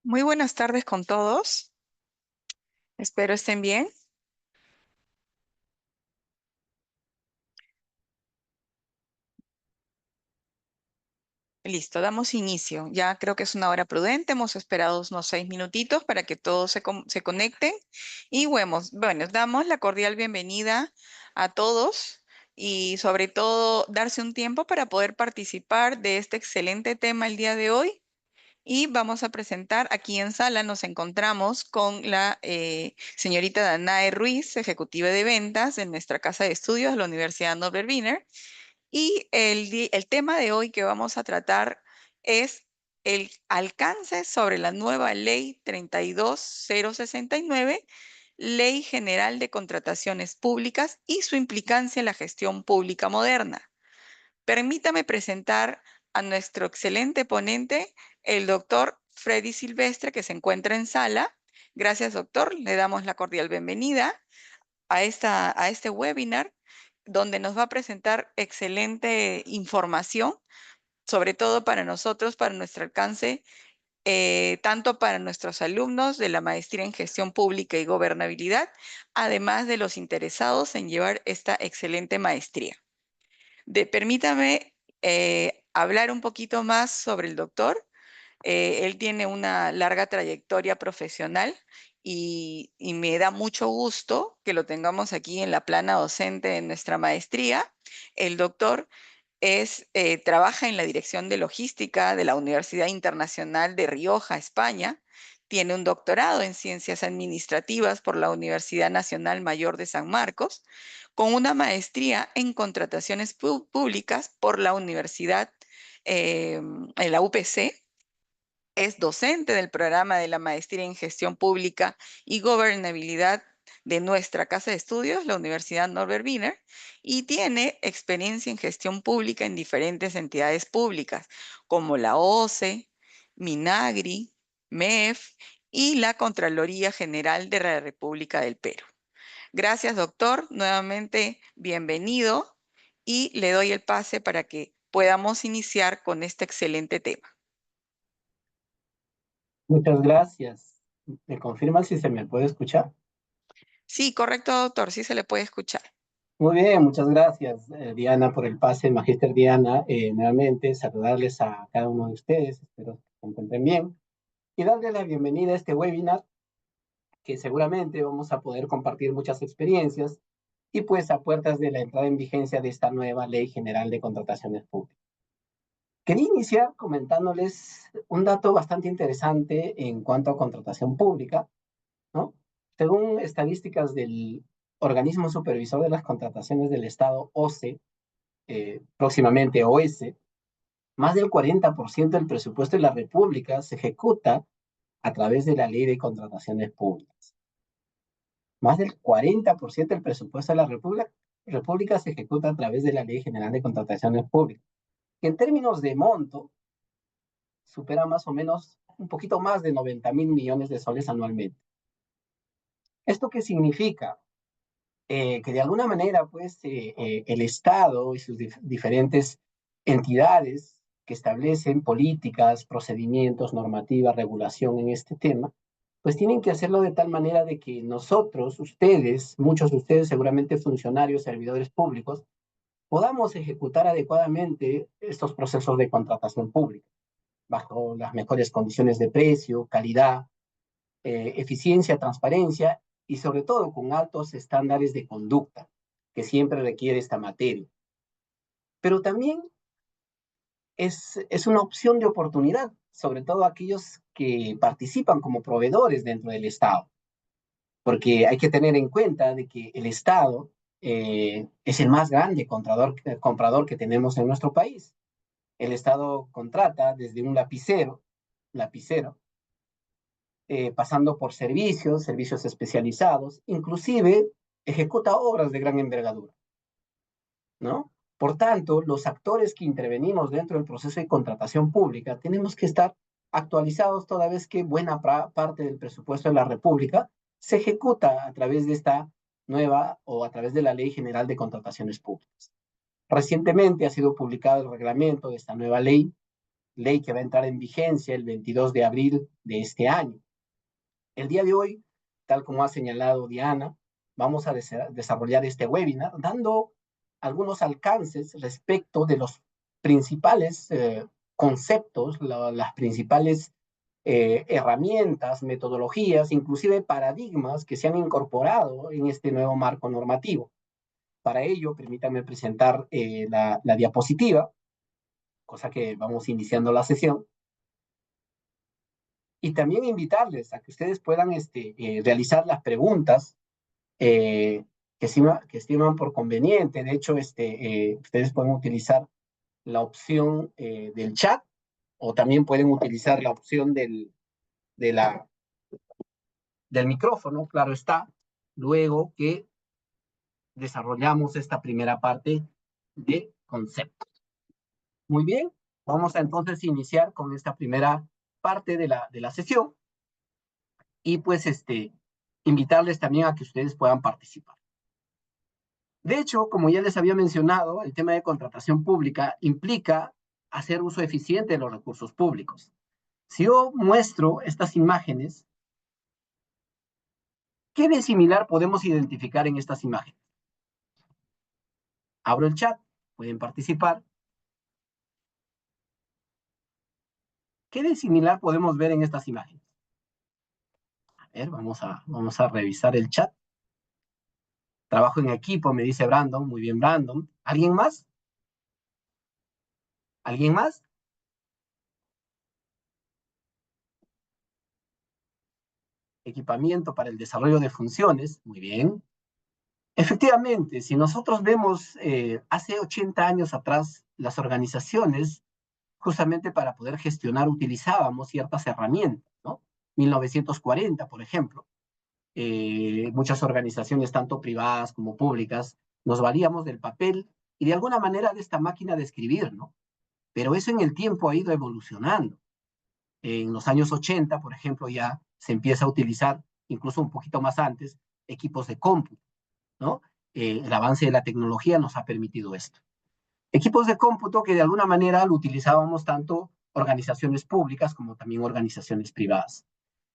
Muy buenas tardes con todos. Espero estén bien. Listo, damos inicio. Ya creo que es una hora prudente. Hemos esperado unos 6 minutitos para que todos se conecten. Y bueno, damos la cordial bienvenida a todos y sobre todo darse un tiempo para poder participar de este excelente tema el día de hoy. Y vamos a presentar aquí en sala, nos encontramos con la señorita Danae Ruiz, ejecutiva de ventas de nuestra casa de estudios de la Universidad Norbert Wiener. Y el tema de hoy que vamos a tratar es el alcance sobre la nueva ley 32069, Ley General de Contrataciones Públicas y su implicancia en la gestión pública moderna. Permítame presentar a nuestro excelente ponente, el doctor Freddy Silvestre, que se encuentra en sala. Gracias, doctor. Le damos la cordial bienvenida a este webinar, donde nos va a presentar excelente información, sobre todo para nosotros, para nuestro alcance, tanto para nuestros alumnos de la maestría en gestión pública y gobernabilidad, además de los interesados en llevar esta excelente maestría. Permítame hablar un poquito más sobre el doctor. Él tiene una larga trayectoria profesional y me da mucho gusto que lo tengamos aquí en la plana docente de nuestra maestría. El doctor trabaja en la Dirección de Logística de la Universidad Internacional de Rioja, España. Tiene un doctorado en Ciencias Administrativas por la Universidad Nacional Mayor de San Marcos, con una maestría en Contrataciones Públicas por la Universidad, en la UPC. Es docente del programa de la Maestría en Gestión Pública y Gobernabilidad de nuestra casa de estudios, la Universidad Norbert Wiener, y tiene experiencia en gestión pública en diferentes entidades públicas, como la OCE, Minagri, MEF y la Contraloría General de la República del Perú. Gracias, doctor. Nuevamente, bienvenido y le doy el pase para que podamos iniciar con este excelente tema. Muchas gracias. ¿Me confirman si se me puede escuchar? Sí, correcto, doctor, sí se le puede escuchar. Muy bien, muchas gracias, Diana, por el pase, Magíster Diana. Nuevamente, saludarles a cada uno de ustedes, espero que se encuentren bien, y darles la bienvenida a este webinar, que seguramente vamos a poder compartir muchas experiencias, y pues a puertas de la entrada en vigencia de esta nueva Ley General de Contrataciones Públicas. Quería iniciar comentándoles un dato bastante interesante en cuanto a contratación pública, ¿no? Según estadísticas del Organismo Supervisor de las Contrataciones del Estado, OCE, próximamente OS, más del 40% del presupuesto de la República se ejecuta a través de la Ley de Contrataciones Públicas. Más del 40% del presupuesto de la República se ejecuta a través de la Ley General de Contrataciones Públicas, que en términos de monto supera más o menos un poquito más de 90.000 millones de soles anualmente. ¿Esto qué significa? Que de alguna manera, pues, el Estado y sus diferentes entidades que establecen políticas, procedimientos, normativa, regulación en este tema, pues tienen que hacerlo de tal manera de que nosotros, ustedes, muchos de ustedes, seguramente funcionarios, servidores públicos, podamos ejecutar adecuadamente estos procesos de contratación pública, bajo las mejores condiciones de precio, calidad, eficiencia, transparencia y sobre todo con altos estándares de conducta que siempre requiere esta materia. Pero también es una opción de oportunidad, sobre todo aquellos que participan como proveedores dentro del Estado, porque hay que tener en cuenta de que el Estado es el más grande comprador que tenemos en nuestro país. El Estado contrata desde un lapicero, pasando por servicios especializados, inclusive ejecuta obras de gran envergadura, ¿no? Por tanto, los actores que intervenimos dentro del proceso de contratación pública tenemos que estar actualizados toda vez que buena parte del presupuesto de la República se ejecuta a través de esta nueva o a través de la Ley General de Contrataciones Públicas. Recientemente ha sido publicado el reglamento de esta nueva ley ley que va a entrar en vigencia el 22 de abril de este año. El día de hoy, tal como ha señalado Diana, vamos a desarrollar este webinar dando algunos alcances respecto de los principales conceptos, las principales herramientas, metodologías, inclusive paradigmas que se han incorporado en este nuevo marco normativo. Para ello, permítanme presentar la diapositiva, cosa que vamos iniciando la sesión, y también invitarles a que ustedes puedan realizar las preguntas eh, que estiman por conveniente. De hecho, ustedes pueden utilizar la opción del chat o también pueden utilizar la opción de del micrófono, claro está, luego que desarrollamos esta primera parte de conceptos. Muy bien, vamos a entonces iniciar con esta primera parte de la sesión y pues invitarles también a que ustedes puedan participar. De hecho, como ya les había mencionado, el tema de contratación pública implica hacer uso eficiente de los recursos públicos. Si yo muestro estas imágenes, ¿qué de similar podemos identificar en estas imágenes? Abro el chat, pueden participar. ¿Qué de similar podemos ver en estas imágenes? A ver, vamos a revisar el chat. Trabajo en equipo, me dice Brandon. Muy bien, Brandon. ¿Alguien más? ¿Alguien más? Equipamiento para el desarrollo de funciones. Muy bien. Efectivamente, si nosotros vemos hace 80 años atrás, las organizaciones, justamente para poder gestionar, utilizábamos ciertas herramientas, ¿no? 1940, por ejemplo. Muchas organizaciones, tanto privadas como públicas, nos valíamos del papel y de alguna manera de esta máquina de escribir, ¿no? Pero eso en el tiempo ha ido evolucionando. En los años 80, por ejemplo, ya se empieza a utilizar, incluso un poquito más antes, equipos de cómputo, ¿no? El avance de la tecnología nos ha permitido esto. Equipos de cómputo que de alguna manera lo utilizábamos tanto organizaciones públicas como también organizaciones privadas.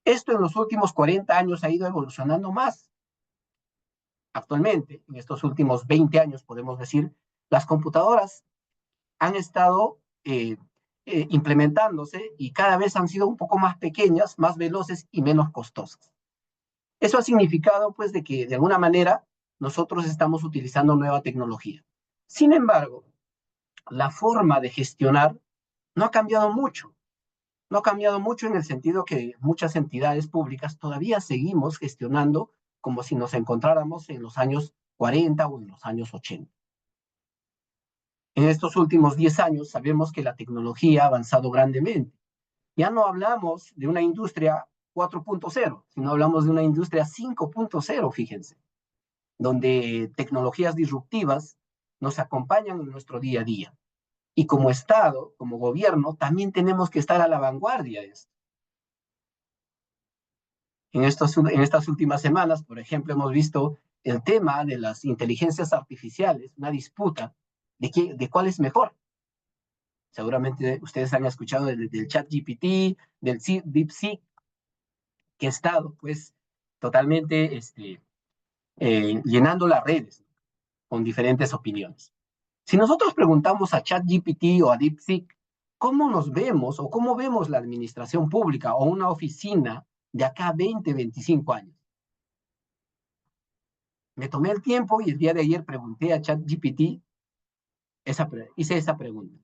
Esto en los últimos 40 años ha ido evolucionando más. Actualmente, en estos últimos 20 años, podemos decir, las computadoras han estado implementándose y cada vez han sido un poco más pequeñas, más veloces y menos costosas. Eso ha significado, pues, de que de alguna manera nosotros estamos utilizando nueva tecnología. Sin embargo, la forma de gestionar no ha cambiado mucho. No ha cambiado mucho en el sentido que muchas entidades públicas todavía seguimos gestionando como si nos encontráramos en los años 40 o en los años 80. En estos últimos 10 años sabemos que la tecnología ha avanzado grandemente. Ya no hablamos de una industria 4.0, sino hablamos de una industria 5.0, fíjense, donde tecnologías disruptivas nos acompañan en nuestro día a día. Y como Estado, como gobierno, también tenemos que estar a la vanguardia de esto. En estas últimas semanas, por ejemplo, hemos visto el tema de las inteligencias artificiales, una disputa de cuál es mejor. Seguramente ustedes han escuchado del chat GPT, del DeepSeek, que ha estado pues totalmente llenando las redes con diferentes opiniones. Si nosotros preguntamos a ChatGPT o a DeepSeek, ¿cómo nos vemos o cómo vemos la administración pública o una oficina de acá a 20, 25 años? Me tomé el tiempo y el día de ayer pregunté a ChatGPT, hice esa pregunta.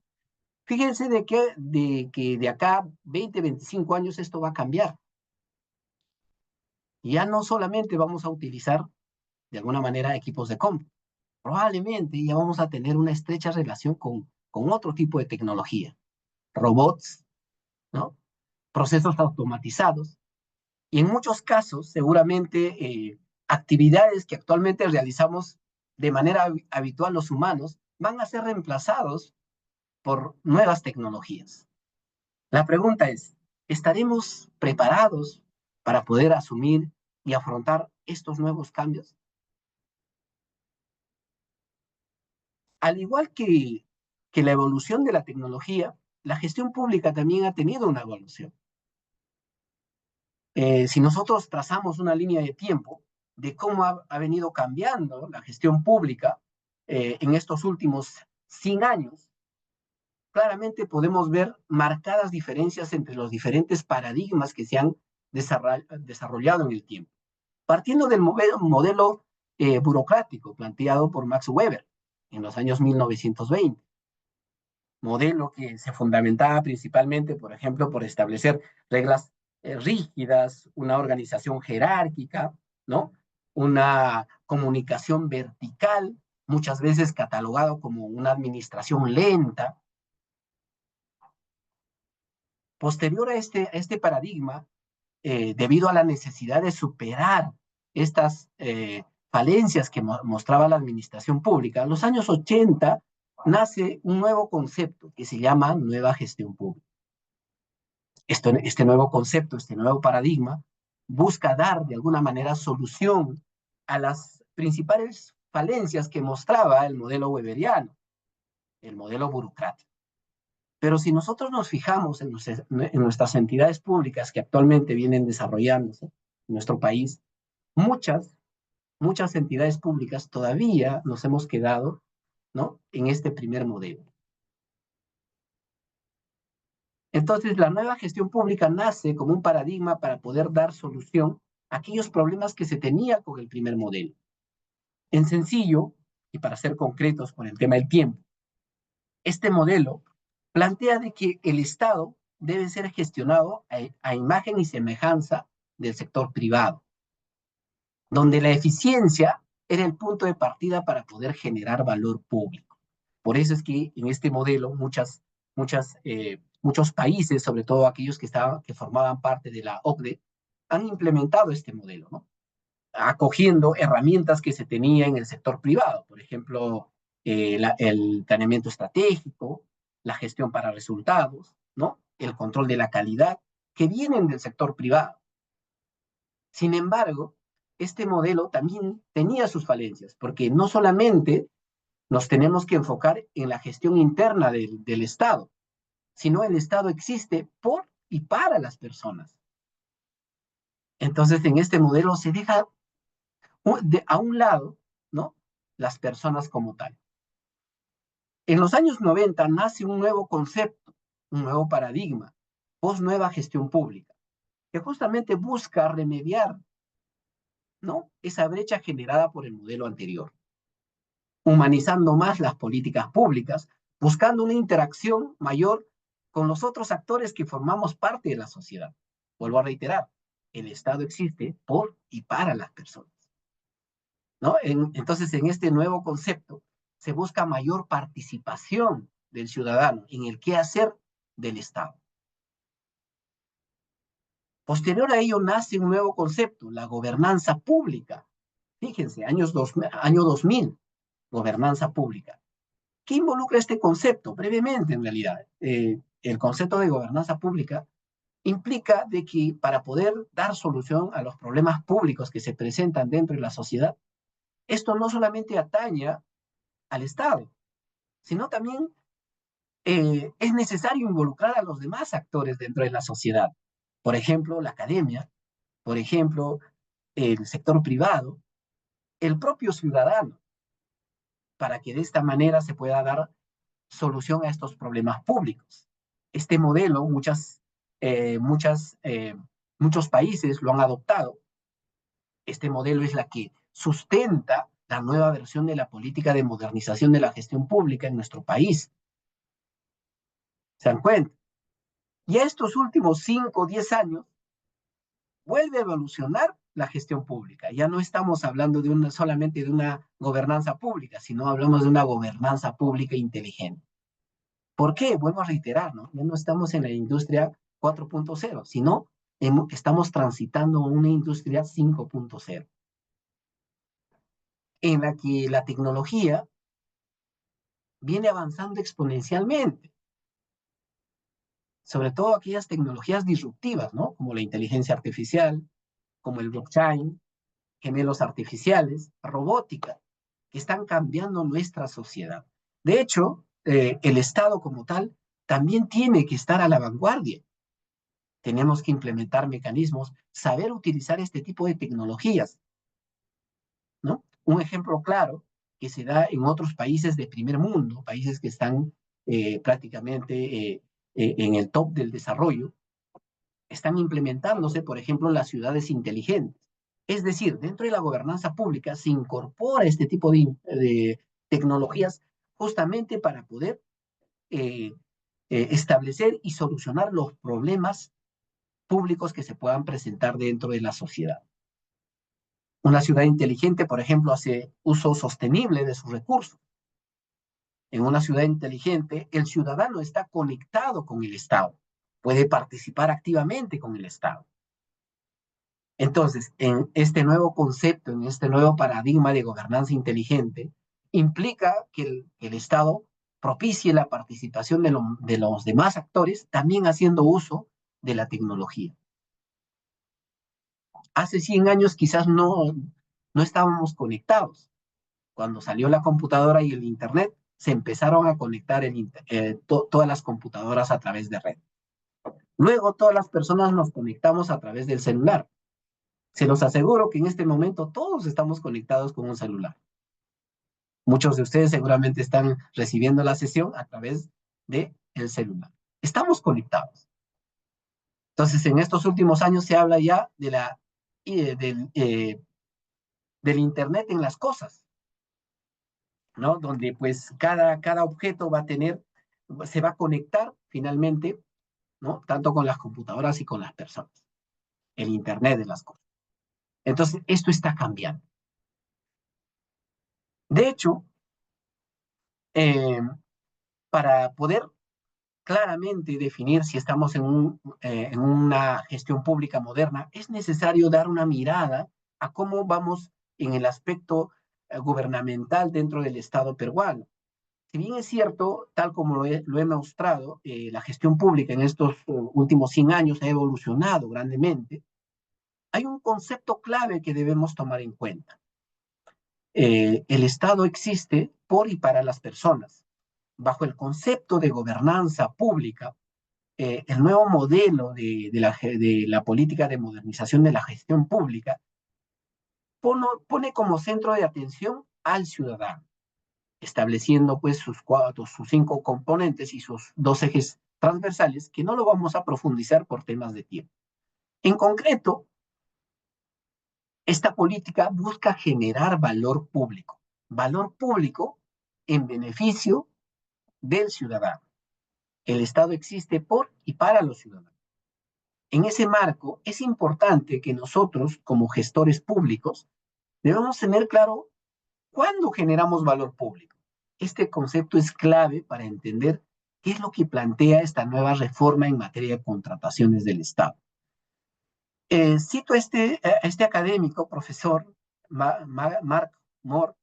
Fíjense que de acá 20, 25 años esto va a cambiar. Ya no solamente vamos a utilizar de alguna manera equipos de cómputo, probablemente ya vamos a tener una estrecha relación con otro tipo de tecnología, robots, ¿no? Procesos automatizados y en muchos casos seguramente actividades que actualmente realizamos de manera habitual los humanos van a ser reemplazados por nuevas tecnologías. La pregunta es, ¿estaremos preparados para poder asumir y afrontar estos nuevos cambios? Al igual que la evolución de la tecnología, la gestión pública también ha tenido una evolución. Si nosotros trazamos una línea de tiempo de cómo ha venido cambiando la gestión pública en estos últimos 100 años, claramente podemos ver marcadas diferencias entre los diferentes paradigmas que se han desarrollado en el tiempo. Partiendo del modelo burocrático planteado por Max Weber en los años 1920, modelo que se fundamentaba principalmente, por ejemplo, por establecer reglas rígidas, una organización jerárquica, ¿no? Una comunicación vertical, muchas veces catalogado como una administración lenta. Posterior a este paradigma, debido a la necesidad de superar estas falencias que mostraba la administración pública, en los años 80 nace un nuevo concepto que se llama nueva gestión pública. Este nuevo concepto, este nuevo paradigma, busca dar de alguna manera solución a las principales falencias que mostraba el modelo weberiano, el modelo burocrático. Pero si nosotros nos fijamos en nuestras entidades públicas que actualmente vienen desarrollándose en nuestro país, muchas entidades públicas todavía nos hemos quedado, ¿no?, en este primer modelo. Entonces, la nueva gestión pública nace como un paradigma para poder dar solución a aquellos problemas que se tenía con el primer modelo. En sencillo, y para ser concretos con el tema del tiempo, este modelo plantea de que el Estado debe ser gestionado a imagen y semejanza del sector privado, donde la eficiencia era el punto de partida para poder generar valor público. Por eso es que en este modelo muchos países, sobre todo aquellos que formaban parte de la OCDE, han implementado este modelo, ¿no?, acogiendo herramientas que se tenía en el sector privado, por ejemplo, el planeamiento estratégico, la gestión para resultados, ¿no?, el control de la calidad, que vienen del sector privado. Sin embargo, este modelo también tenía sus falencias, porque no solamente nos tenemos que enfocar en la gestión interna del Estado, sino el Estado existe por y para las personas. Entonces, en este modelo se deja a un lado, ¿no?, las personas como tal. En los años 90 nace un nuevo concepto, un nuevo paradigma, post-nueva gestión pública, que justamente busca remediar, ¿no?, esa brecha generada por el modelo anterior, humanizando más las políticas públicas, buscando una interacción mayor con los otros actores que formamos parte de la sociedad. Vuelvo a reiterar, el Estado existe por y para las personas, ¿no? Entonces, en este nuevo concepto se busca mayor participación del ciudadano en el quehacer del Estado. Posterior a ello nace un nuevo concepto, la gobernanza pública. Fíjense, año 2000, gobernanza pública. ¿Qué involucra este concepto? Brevemente, en realidad, el concepto de gobernanza pública implica de que para poder dar solución a los problemas públicos que se presentan dentro de la sociedad, esto no solamente atañe al Estado, sino también es necesario involucrar a los demás actores dentro de la sociedad. Por ejemplo, la academia, por ejemplo, el sector privado, el propio ciudadano, para que de esta manera se pueda dar solución a estos problemas públicos. Este modelo, muchos países lo han adoptado. Este modelo es la que sustenta la nueva versión de la política de modernización de la gestión pública en nuestro país. ¿Se dan cuenta? Y a estos últimos 5 o 10 años vuelve a evolucionar la gestión pública. Ya no estamos hablando solamente de una gobernanza pública, sino hablamos de una gobernanza pública inteligente. ¿Por qué? Vuelvo a reiterar, ¿no? Ya no estamos en la industria 4.0, sino estamos transitando una industria 5.0, en la que la tecnología viene avanzando exponencialmente, sobre todo aquellas tecnologías disruptivas, ¿no?, como la inteligencia artificial, como el blockchain, gemelos artificiales, robótica, que están cambiando nuestra sociedad. De hecho, el Estado como tal también tiene que estar a la vanguardia. Tenemos que implementar mecanismos, saber utilizar este tipo de tecnologías, ¿no? Un ejemplo claro que se da en otros países de primer mundo, países que están prácticamente en el top del desarrollo, están implementándose, por ejemplo, las ciudades inteligentes. Es decir, dentro de la gobernanza pública se incorpora este tipo de tecnologías justamente para poder eh, establecer y solucionar los problemas públicos que se puedan presentar dentro de la sociedad. Una ciudad inteligente, por ejemplo, hace uso sostenible de sus recursos. En una ciudad inteligente, el ciudadano está conectado con el Estado, puede participar activamente con el Estado. Entonces, en este nuevo concepto, en este nuevo paradigma de gobernanza inteligente, implica que el Estado propicie la participación de los demás actores, también haciendo uso de la tecnología. Hace 100 años quizás no estábamos conectados. Cuando salió la computadora y el Internet, se empezaron a conectar todas las computadoras a través de red. Luego todas las personas nos conectamos a través del celular. Se los aseguro que en este momento todos estamos conectados con un celular. Muchos de ustedes seguramente están recibiendo la sesión a través del celular. Estamos conectados. Entonces, en estos últimos años se habla ya del Internet en las cosas, ¿no? Donde pues cada objeto se va a conectar finalmente, ¿no? Tanto con las computadoras y con las personas. El Internet de las cosas. Entonces, esto está cambiando. De hecho, eh, para poder claramente definir si estamos en una gestión pública moderna, es necesario dar una mirada a cómo vamos en el aspecto gubernamental dentro del Estado peruano. Si bien es cierto, tal como lo he mostrado, la gestión pública en estos últimos 100 años ha evolucionado grandemente, hay un concepto clave que debemos tomar en cuenta. El Estado existe por y para las personas. Bajo el concepto de gobernanza pública, el nuevo modelo de la política de modernización de la gestión pública pone como centro de atención al ciudadano, estableciendo pues sus 5 componentes y sus 2 ejes transversales, que no lo vamos a profundizar por temas de tiempo. En concreto, esta política busca generar valor público en beneficio del ciudadano. El Estado existe por y para los ciudadanos. En ese marco, es importante que nosotros, como gestores públicos, debemos tener claro cuándo generamos valor público. Este concepto es clave para entender qué es lo que plantea esta nueva reforma en materia de contrataciones del Estado. Cito a este académico, profesor Mark Moore,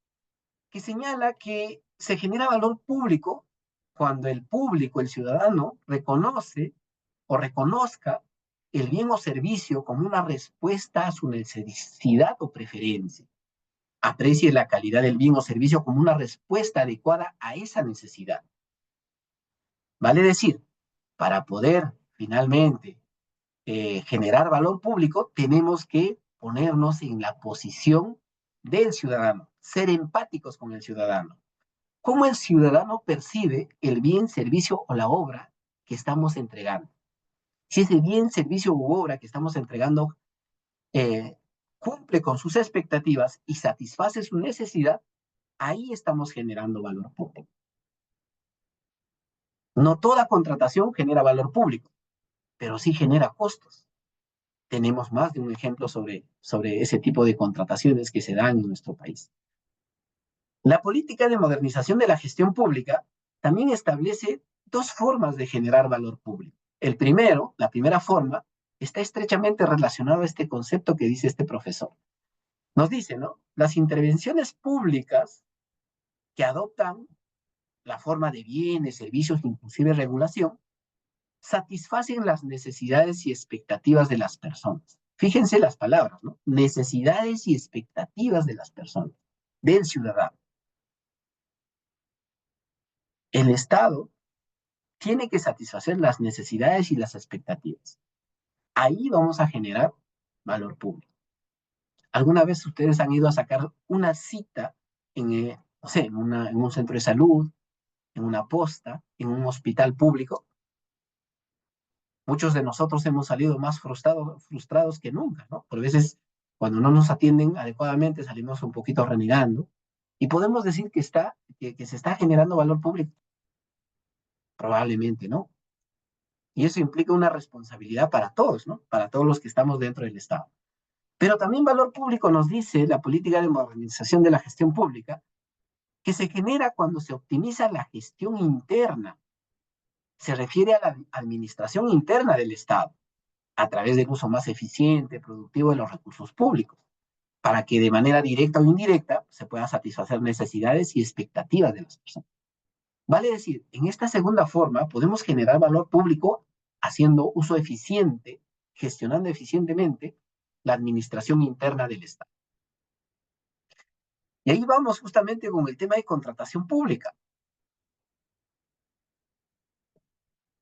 que señala que se genera valor público cuando el público, el ciudadano, reconoce o reconozca el bien o servicio como una respuesta a su necesidad o preferencia. Aprecie la calidad del bien o servicio como una respuesta adecuada a esa necesidad. Vale decir, para poder finalmente generar valor público, tenemos que ponernos en la posición del ciudadano, ser empáticos con el ciudadano. ¿Cómo el ciudadano percibe el bien, servicio o la obra que estamos entregando? Si ese bien, servicio u obra que estamos entregando eh, cumple con sus expectativas y satisface su necesidad, ahí estamos generando valor público. No toda contratación genera valor público, pero sí genera costos. Tenemos más de un ejemplo sobre ese tipo de contrataciones que se dan en nuestro país. La política de modernización de la gestión pública también establece 2 formas de generar valor público. La primera forma, está estrechamente relacionado a este concepto que dice este profesor. Nos dice, ¿no? Las intervenciones públicas que adoptan la forma de bienes, servicios, inclusive regulación, satisfacen las necesidades y expectativas de las personas. Fíjense las palabras, ¿no? Necesidades y expectativas de las personas, del ciudadano. El Estado tiene que satisfacer las necesidades y las expectativas. Ahí vamos a generar valor público. ¿Alguna vez ustedes han ido a sacar una cita no sé, en un centro de salud, en una posta, en un hospital público? Muchos de nosotros hemos salido más frustrados que nunca, ¿no? Por veces, cuando no nos atienden adecuadamente, salimos un poquito renegando y podemos decir que se está generando valor público. Probablemente, ¿no? Y eso implica una responsabilidad para todos, ¿no? Para todos los que estamos dentro del Estado. Pero también valor público nos dice la política de modernización de la gestión pública, que se genera cuando se optimiza la gestión interna. Se refiere a la administración interna del Estado, a través del uso más eficiente, productivo de los recursos públicos, para que de manera directa o indirecta se puedan satisfacer necesidades y expectativas de las personas. Vale decir, en esta segunda forma podemos generar valor público haciendo uso eficiente, gestionando eficientemente la administración interna del Estado. Y ahí vamos justamente con el tema de contratación pública.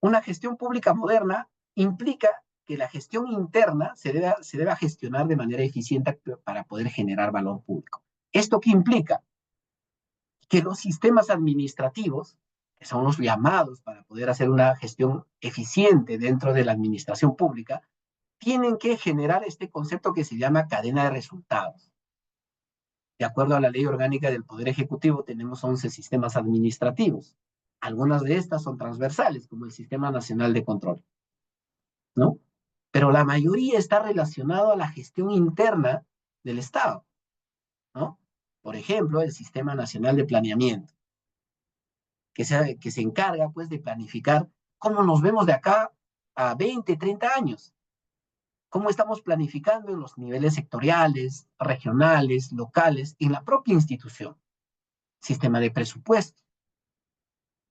Una gestión pública moderna implica que la gestión interna se deba gestionar de manera eficiente para poder generar valor público. ¿Esto qué implica? Que los sistemas administrativos, que son los llamados para poder hacer una gestión eficiente dentro de la administración pública, tienen que generar este concepto que se llama cadena de resultados. De acuerdo a la Ley Orgánica del Poder Ejecutivo, tenemos 11 sistemas administrativos. Algunas de estas son transversales, como el Sistema Nacional de Control, ¿no? Pero la mayoría está relacionado a la gestión interna del Estado, ¿no? Por ejemplo, el Sistema Nacional de Planeamiento, que se encarga, pues, de planificar cómo nos vemos de acá a 20, 30 años, cómo estamos planificando en los niveles sectoriales, regionales, locales, en la propia institución. Sistema de presupuesto,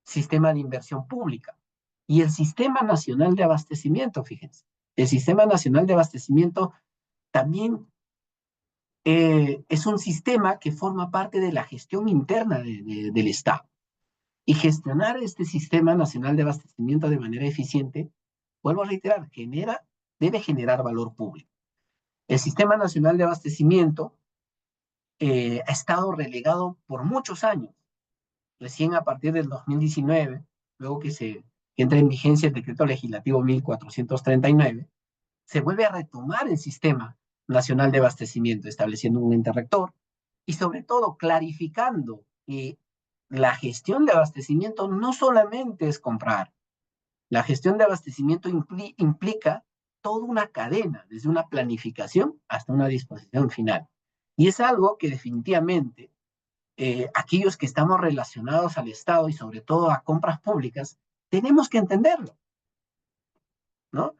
sistema de inversión pública y el Sistema Nacional de Abastecimiento, fíjense. El Sistema Nacional de Abastecimiento también es un sistema que forma parte de la gestión interna del Estado. Y gestionar este Sistema Nacional de Abastecimiento de manera eficiente, vuelvo a reiterar, debe generar valor público. El Sistema Nacional de Abastecimiento ha estado relegado por muchos años. Recién a partir del 2019, luego que entra en vigencia el decreto legislativo 1439, se vuelve a retomar el Sistema Nacional de Abastecimiento, estableciendo un ente rector y sobre todo clarificando que la gestión de abastecimiento no solamente es comprar, la gestión de abastecimiento implica toda una cadena, desde una planificación hasta una disposición final. Y es algo que definitivamente aquellos que estamos relacionados al Estado y sobre todo a compras públicas, tenemos que entenderlo, ¿no?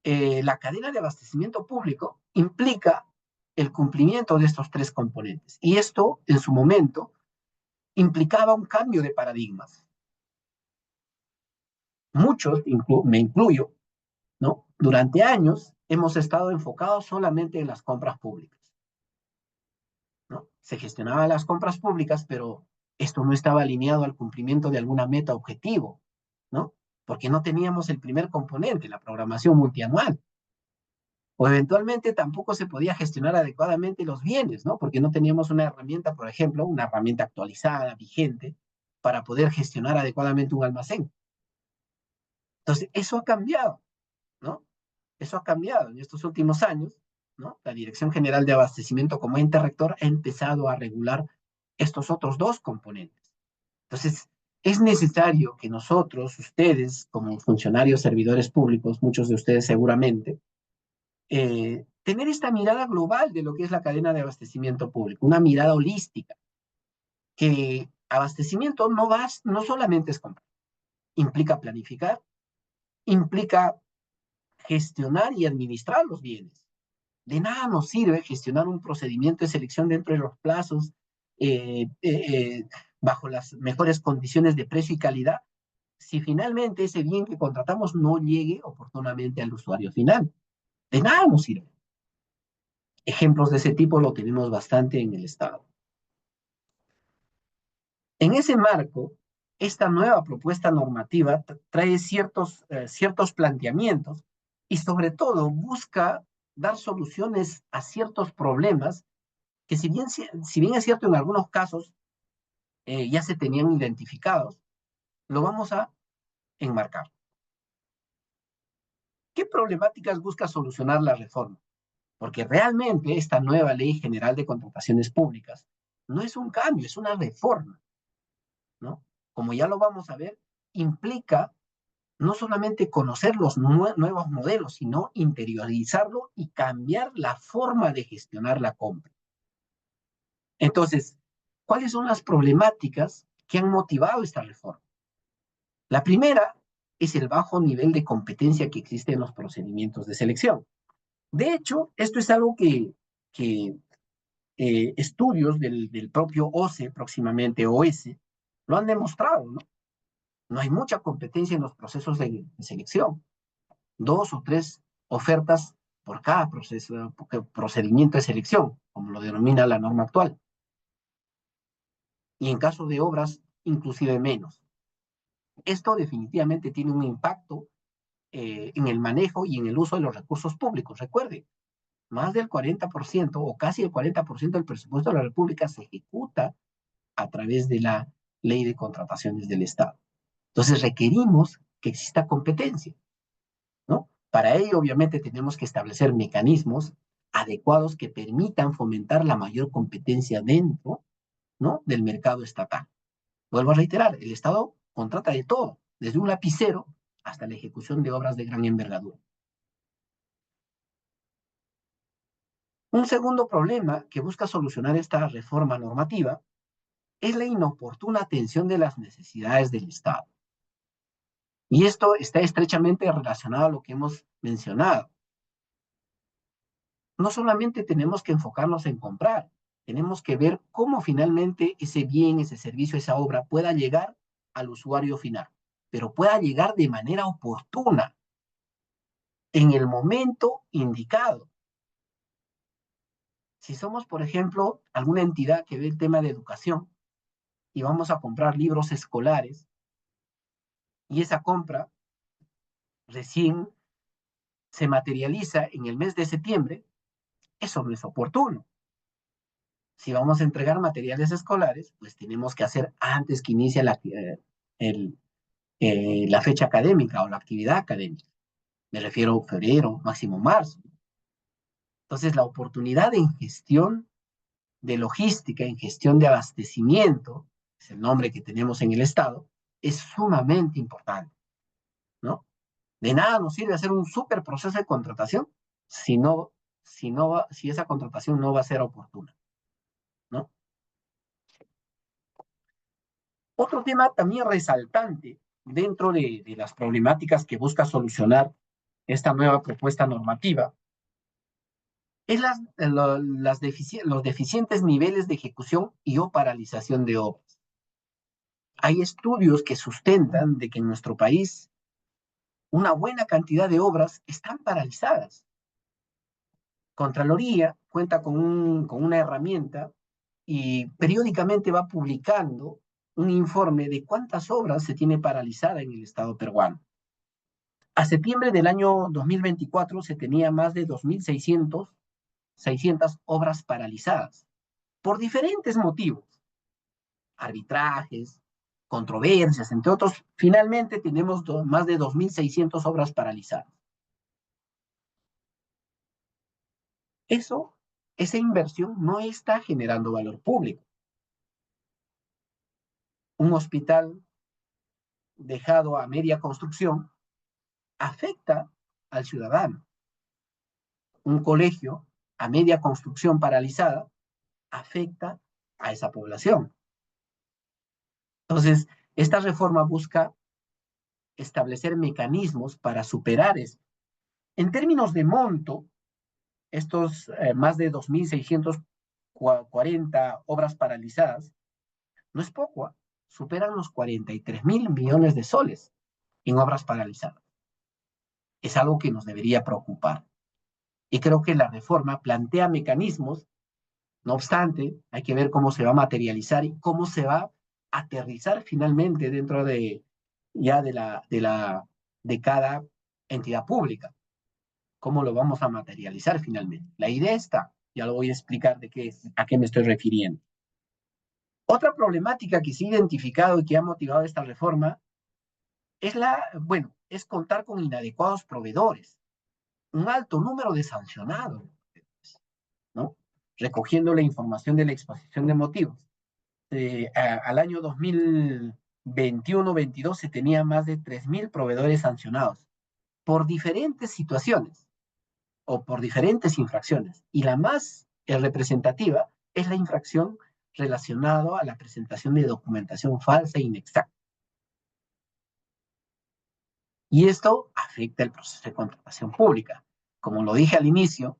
La cadena de abastecimiento público implica el cumplimiento de estos tres componentes. Y esto, en su momento, implicaba un cambio de paradigmas. Muchos, me incluyo, ¿no? Durante años hemos estado enfocados solamente en las compras públicas, ¿no? Se gestionaban las compras públicas, pero esto no estaba alineado al cumplimiento de alguna meta objetivo, ¿no? Porque no teníamos el primer componente, la programación multianual. O eventualmente tampoco se podía gestionar adecuadamente los bienes, ¿no? Porque no teníamos una herramienta, por ejemplo, una herramienta actualizada, vigente, para poder gestionar adecuadamente un almacén. Entonces, eso ha cambiado, ¿no? Eso ha cambiado en estos últimos años, ¿no? La Dirección General de Abastecimiento como ente rector ha empezado a regular estos otros dos componentes. Entonces, es necesario que nosotros, ustedes, como funcionarios, servidores públicos, muchos de ustedes seguramente, tener esta mirada global de lo que es la cadena de abastecimiento público, una mirada holística, que abastecimiento no solamente es comprar, implica planificar, implica gestionar y administrar los bienes. De nada nos sirve gestionar un procedimiento de selección dentro de los plazos, eh, eh, bajo las mejores condiciones de precio y calidad, si finalmente ese bien que contratamos no llegue oportunamente al usuario final. De nada nos sirve. Ejemplos de ese tipo lo tenemos bastante en el Estado. En ese marco, esta nueva propuesta normativa trae ciertos planteamientos y sobre todo busca dar soluciones a ciertos problemas que si bien es cierto en algunos casos ya se tenían identificados, lo vamos a enmarcar. ¿Qué problemáticas busca solucionar la reforma? Porque realmente esta nueva Ley General de Contrataciones Públicas no es un cambio, es una reforma, ¿no? Como ya lo vamos a ver, implica no solamente conocer los nuevos modelos, sino interiorizarlo y cambiar la forma de gestionar la compra. Entonces, ¿cuáles son las problemáticas que han motivado esta reforma? La primera es el bajo nivel de competencia que existe en los procedimientos de selección. De hecho, esto es algo que estudios del propio OCE, próximamente OS, lo han demostrado, ¿no? No hay mucha competencia en los procesos de selección. 2 o 3 ofertas por cada procedimiento de selección, como lo denomina la norma actual. Y en caso de obras, inclusive menos. Esto definitivamente tiene un impacto en el manejo y en el uso de los recursos públicos. Recuerde, más del 40% o casi el 40% del presupuesto de la República se ejecuta a través de la Ley de Contrataciones del Estado. Entonces requerimos que exista competencia, ¿no? Para ello, obviamente, tenemos que establecer mecanismos adecuados que permitan fomentar la mayor competencia dentro, ¿no?, del mercado estatal. Vuelvo a reiterar, el Estado contrata de todo, desde un lapicero hasta la ejecución de obras de gran envergadura. Un segundo problema que busca solucionar esta reforma normativa es la inoportuna atención de las necesidades del Estado. Y esto está estrechamente relacionado a lo que hemos mencionado. No solamente tenemos que enfocarnos en comprar, tenemos que ver cómo finalmente ese bien, ese servicio, esa obra pueda llegar al usuario final, pero pueda llegar de manera oportuna, en el momento indicado. Si somos, por ejemplo, alguna entidad que ve el tema de educación y vamos a comprar libros escolares y esa compra recién se materializa en el mes de septiembre, eso no es oportuno. Si vamos a entregar materiales escolares, pues tenemos que hacer antes que inicie la fecha académica o la actividad académica. Me refiero a febrero, máximo marzo. Entonces, la oportunidad en gestión de logística, en gestión de abastecimiento, es el nombre que tenemos en el Estado, es sumamente importante, ¿no? De nada nos sirve hacer un súper proceso de contratación si si esa contratación no va a ser oportuna, ¿no? Otro tema también resaltante dentro de las problemáticas que busca solucionar esta nueva propuesta normativa es los deficientes niveles de ejecución y o paralización de obras. Hay estudios que sustentan de que en nuestro país una buena cantidad de obras están paralizadas. Contraloría cuenta con una herramienta y periódicamente va publicando un informe de cuántas obras se tiene paralizada en el Estado peruano. A septiembre del año 2024 se tenía más de 2.600 obras paralizadas por diferentes motivos, arbitrajes, controversias, entre otros. Finalmente tenemos más de 2.600 obras paralizadas. Esa inversión no está generando valor público. Un hospital dejado a media construcción afecta al ciudadano. Un colegio a media construcción paralizada afecta a esa población. Entonces, esta reforma busca establecer mecanismos para superar esto. En términos de monto, estos más de 2.640 obras paralizadas, no es poco, superan los 43.000 millones de soles en obras paralizadas. Es algo que nos debería preocupar. Y creo que la reforma plantea mecanismos, no obstante, hay que ver cómo se va a materializar y cómo se va aterrizar finalmente dentro de cada entidad pública. ¿Cómo lo vamos a materializar finalmente? La idea está, ya lo voy a explicar a qué me estoy refiriendo. Otra problemática que se ha identificado y que ha motivado esta reforma es contar con inadecuados proveedores, un alto número de sancionados, ¿no? Recogiendo la información de la exposición de motivos. Al año 2021-22 se tenía más de 3.000 proveedores sancionados por diferentes situaciones o por diferentes infracciones. Y la más representativa es la infracción relacionada a la presentación de documentación falsa e inexacta. Y esto afecta el proceso de contratación pública. Como lo dije al inicio,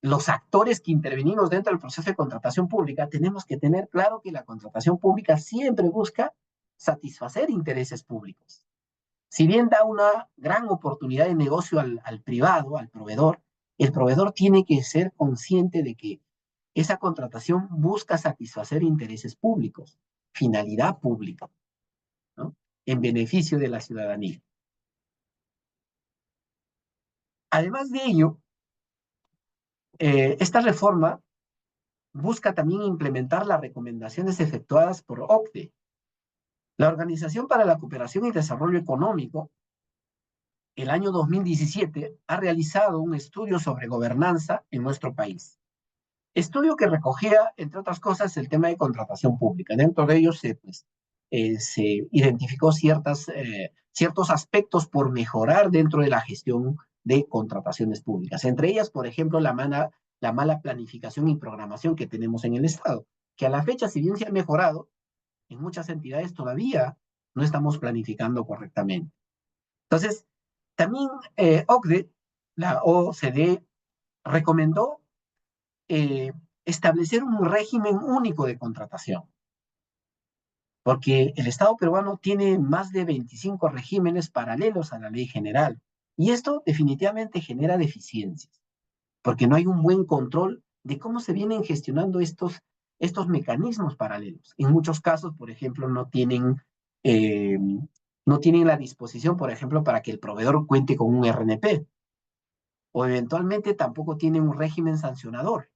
los actores que intervenimos dentro del proceso de contratación pública tenemos que tener claro que la contratación pública siempre busca satisfacer intereses públicos. Si bien da una gran oportunidad de negocio al privado, al proveedor, el proveedor tiene que ser consciente de que esa contratación busca satisfacer intereses públicos, finalidad pública, ¿no? En beneficio de la ciudadanía. Además de ello, esta reforma busca también implementar las recomendaciones efectuadas por OCDE, la Organización para la Cooperación y Desarrollo Económico. El año 2017 ha realizado un estudio sobre gobernanza en nuestro país. Estudio que recogía, entre otras cosas, el tema de contratación pública. Dentro de ellos se identificó ciertos aspectos por mejorar dentro de la gestión de contrataciones públicas. Entre ellas, por ejemplo, la mala planificación y programación que tenemos en el Estado, que a la fecha, si bien se ha mejorado, en muchas entidades todavía no estamos planificando correctamente. Entonces, también OCDE, la OCDE, recomendó eh, establecer un régimen único de contratación, porque el Estado peruano tiene más de 25 regímenes paralelos a la ley general, y esto definitivamente genera deficiencias, porque no hay un buen control de cómo se vienen gestionando estos mecanismos paralelos. En muchos casos, por ejemplo, eh, no tienen la disposición, por ejemplo, para que el proveedor cuente con un RNP, o eventualmente tampoco tienen un régimen sancionador,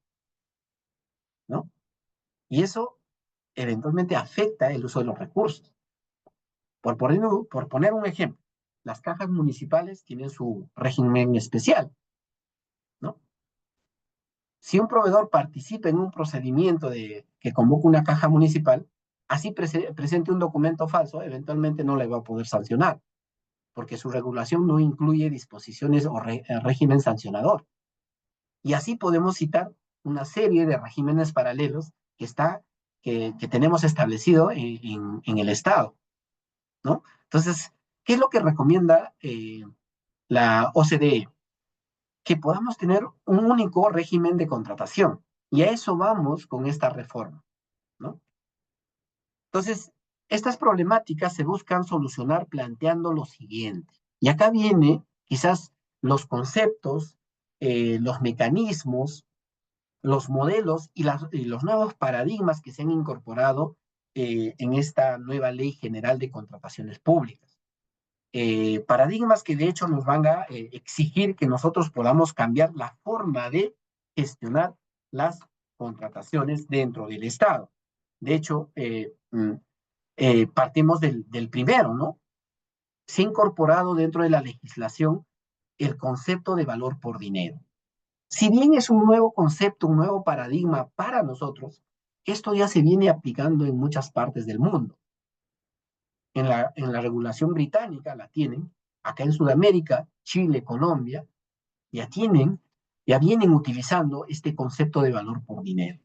¿no? Y eso eventualmente afecta el uso de los recursos. Por poner un ejemplo, las cajas municipales tienen su régimen especial, ¿no? Si un proveedor participa en un procedimiento que convoca una caja municipal, así presente un documento falso, eventualmente no le va a poder sancionar, porque su regulación no incluye disposiciones o régimen sancionador. Y así podemos citar una serie de regímenes paralelos que tenemos establecido en el Estado, ¿no? Entonces, ¿qué es lo que recomienda la OCDE? Que podamos tener un único régimen de contratación. Y a eso vamos con esta reforma, ¿no? Entonces, estas problemáticas se buscan solucionar planteando lo siguiente. Y acá viene quizás los conceptos, los mecanismos, los modelos y los nuevos paradigmas que se han incorporado en esta nueva Ley General de Contrataciones Públicas. Paradigmas que de hecho nos van a exigir que nosotros podamos cambiar la forma de gestionar las contrataciones dentro del Estado. De hecho, partimos del primero, ¿no? Se ha incorporado dentro de la legislación el concepto de valor por dinero. Si bien es un nuevo concepto, un nuevo paradigma para nosotros, esto ya se viene aplicando en muchas partes del mundo. En la regulación británica la tienen, acá en Sudamérica, Chile, Colombia, ya vienen utilizando este concepto de valor por dinero.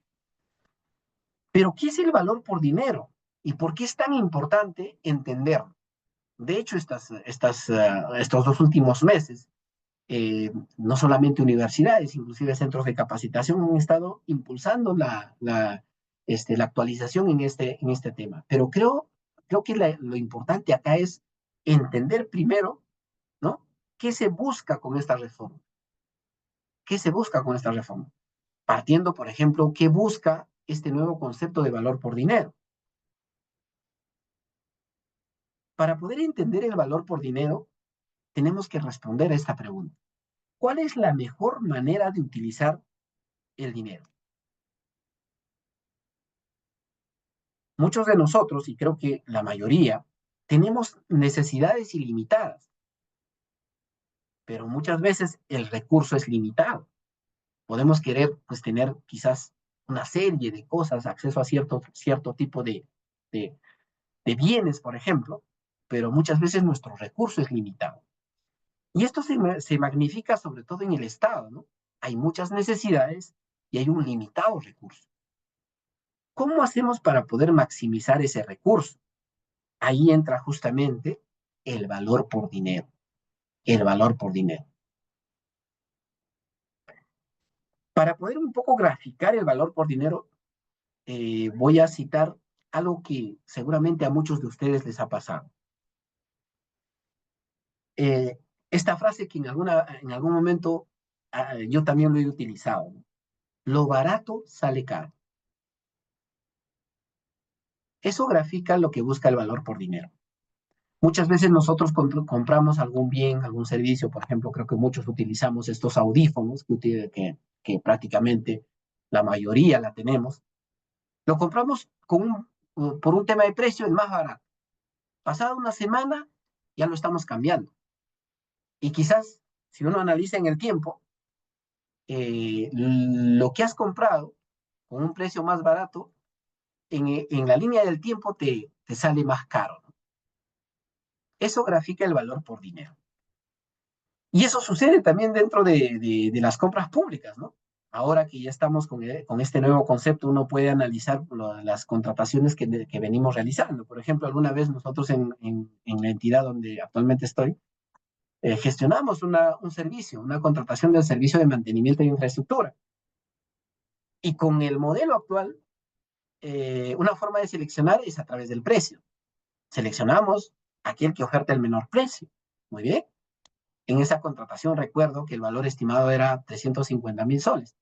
Pero, ¿qué es el valor por dinero? ¿Y por qué es tan importante entenderlo? De hecho, estos 2 últimos meses, no solamente universidades, inclusive centros de capacitación han estado impulsando la actualización en este tema. Pero creo que lo importante acá es entender primero, ¿no? ¿Qué se busca con esta reforma? ¿Qué se busca con esta reforma? Partiendo, por ejemplo, ¿qué busca este nuevo concepto de valor por dinero? Para poder entender el valor por dinero, tenemos que responder a esta pregunta. ¿Cuál es la mejor manera de utilizar el dinero? Muchos de nosotros, y creo que la mayoría, tenemos necesidades ilimitadas, pero muchas veces el recurso es limitado. Podemos querer, pues, tener quizás una serie de cosas, acceso a cierto tipo de, de bienes, por ejemplo, pero muchas veces nuestro recurso es limitado. Y esto se magnifica sobre todo en el Estado, ¿no? Hay muchas necesidades y hay un limitado recurso. ¿Cómo hacemos para poder maximizar ese recurso? Ahí entra justamente el valor por dinero, el valor por dinero. Para poder un poco graficar el valor por dinero, voy a citar algo que seguramente a muchos de ustedes les ha pasado. Eh, esta frase que en algún momento yo también lo he utilizado, ¿no? Lo barato sale caro. Eso grafica lo que busca el valor por dinero. Muchas veces nosotros compramos algún bien, algún servicio, por ejemplo, creo que muchos utilizamos estos audífonos que prácticamente la mayoría la tenemos. Lo compramos por un tema de precio, el más barato. Pasada una semana, ya lo estamos cambiando. Y quizás, si uno analiza en el tiempo, lo que has comprado con un precio más barato, en la línea del tiempo te sale más caro, ¿no? Eso grafica el valor por dinero. Y eso sucede también dentro de las compras públicas, ¿no? Ahora que ya estamos con este nuevo concepto, uno puede analizar las contrataciones que venimos realizando. Por ejemplo, alguna vez nosotros en la entidad donde actualmente estoy, gestionamos un servicio, una contratación del servicio de mantenimiento de infraestructura. Y con el modelo actual, una forma de seleccionar es a través del precio. Seleccionamos aquel que oferta el menor precio. Muy bien. En esa contratación recuerdo que el valor estimado era 350.000 soles.